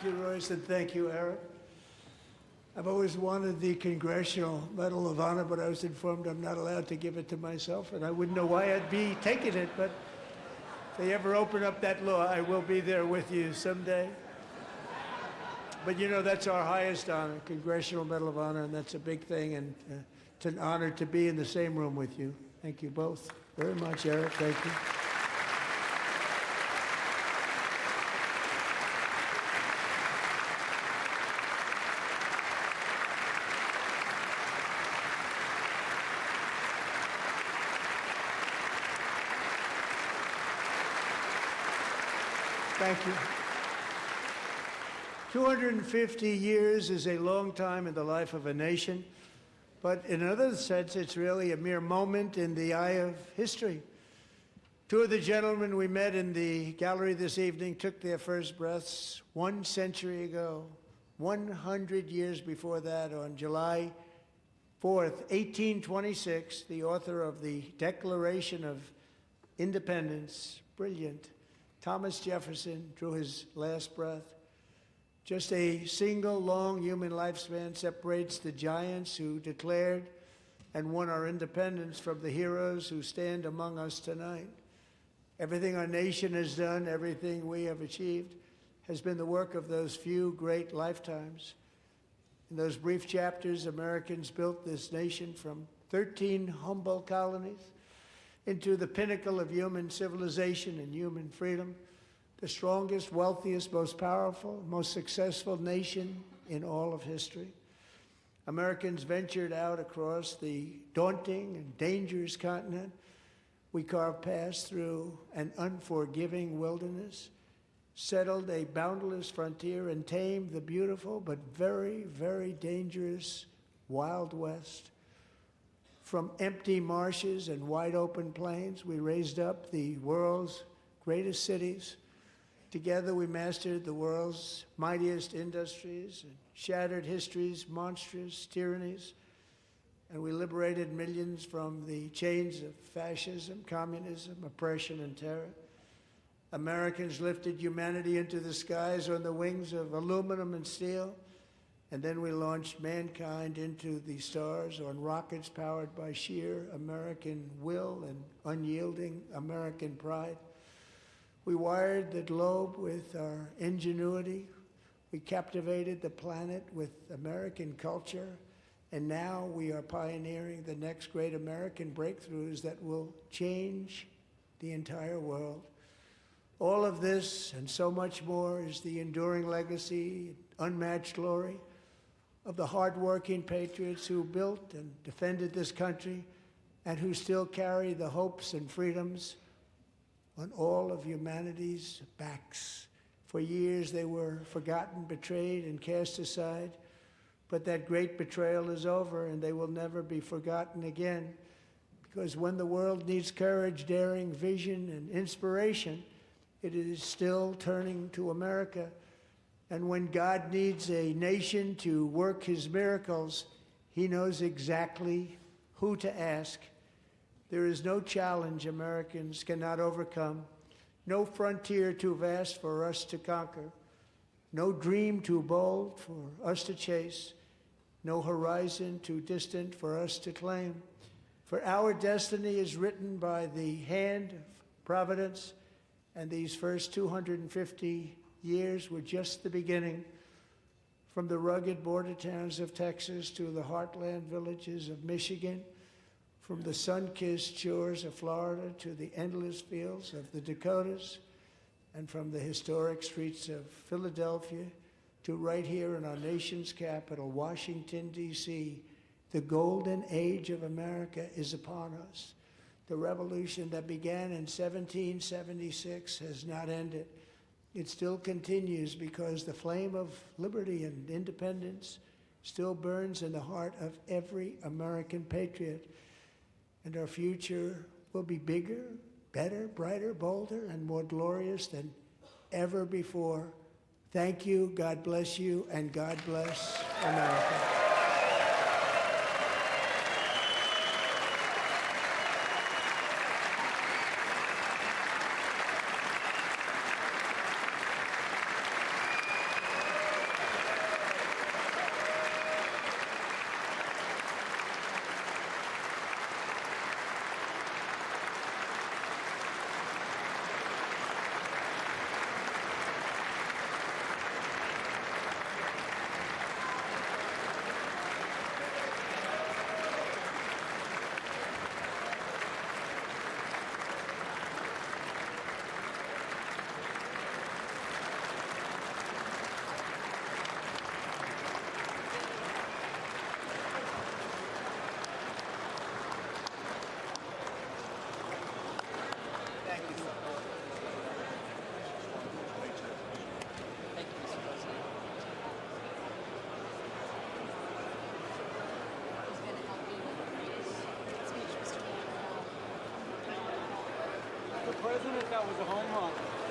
Thank you, Royce, and thank you, Eric. I've always wanted the Congressional Medal of Honor, but I was informed I'm not allowed to give it to myself, and I wouldn't know why I'd be taking it, but if they ever open up that law, I will be there with you someday. But you know, that's our highest honor, Congressional Medal of Honor, and that's a big thing, and it's an honor to be in the same room with you. Thank you both very much, Eric. Thank you. Thank you. 250 years is a long time in the life of a nation, but in another sense, it's really a mere moment in the eye of history. Two of the gentlemen we met in the gallery this evening took their first breaths 1 century ago, 100 years before that, on July 4th, 1826, the author of the Declaration of Independence, brilliant, Thomas Jefferson, drew his last breath. Just a single long human lifespan separates the giants who declared and won our independence from the heroes who stand among us tonight. Everything our nation has done, everything we have achieved, has been the work of those few great lifetimes. In those brief chapters, Americans built this nation from 13 humble colonies into the pinnacle of human civilization and human freedom, the strongest, wealthiest, most powerful, most successful nation in all of history. Americans ventured out across the daunting and dangerous continent. We carved paths through an unforgiving wilderness, settled a boundless frontier, and tamed the beautiful but very, very dangerous Wild West. From empty marshes and wide open plains, we raised up the world's greatest cities. Together, we mastered the world's mightiest industries and shattered history's monstrous tyrannies, and we liberated millions from the chains of fascism, communism, oppression, and terror. Americans lifted humanity into the skies on the wings of aluminum and steel, and then we launched mankind into the stars on rockets powered by sheer American will and unyielding American pride. We wired the globe with our ingenuity. We captivated the planet with American culture. And now we are pioneering the next great American breakthroughs that will change the entire world. All of this and so much more is the enduring legacy, unmatched glory of the hardworking patriots who built and defended this country and who still carry the hopes and freedoms on all of humanity's backs. For years they were forgotten, betrayed, and cast aside, but that great betrayal is over and they will never be forgotten again, because when the world needs courage, daring, vision, and inspiration, it is still turning to America. And when God needs a nation to work his miracles, he knows exactly who to ask. There is no challenge Americans cannot overcome, no frontier too vast for us to conquer, no dream too bold for us to chase, no horizon too distant for us to claim. For our destiny is written by the hand of providence, and these first 250 years were just the beginning. From the rugged border towns of Texas to the heartland villages of Michigan, from the sun-kissed shores of Florida to the endless fields of the Dakotas, and from the historic streets of Philadelphia to right here in our nation's capital, Washington, D.C., the golden age of America is upon us. The revolution that began in 1776 has not ended. It still continues because the flame of liberty and independence still burns in the heart of every American patriot. And our future will be bigger, better, brighter, bolder, and more glorious than ever before. Thank you, God bless you, and God bless America. president, that was a home run.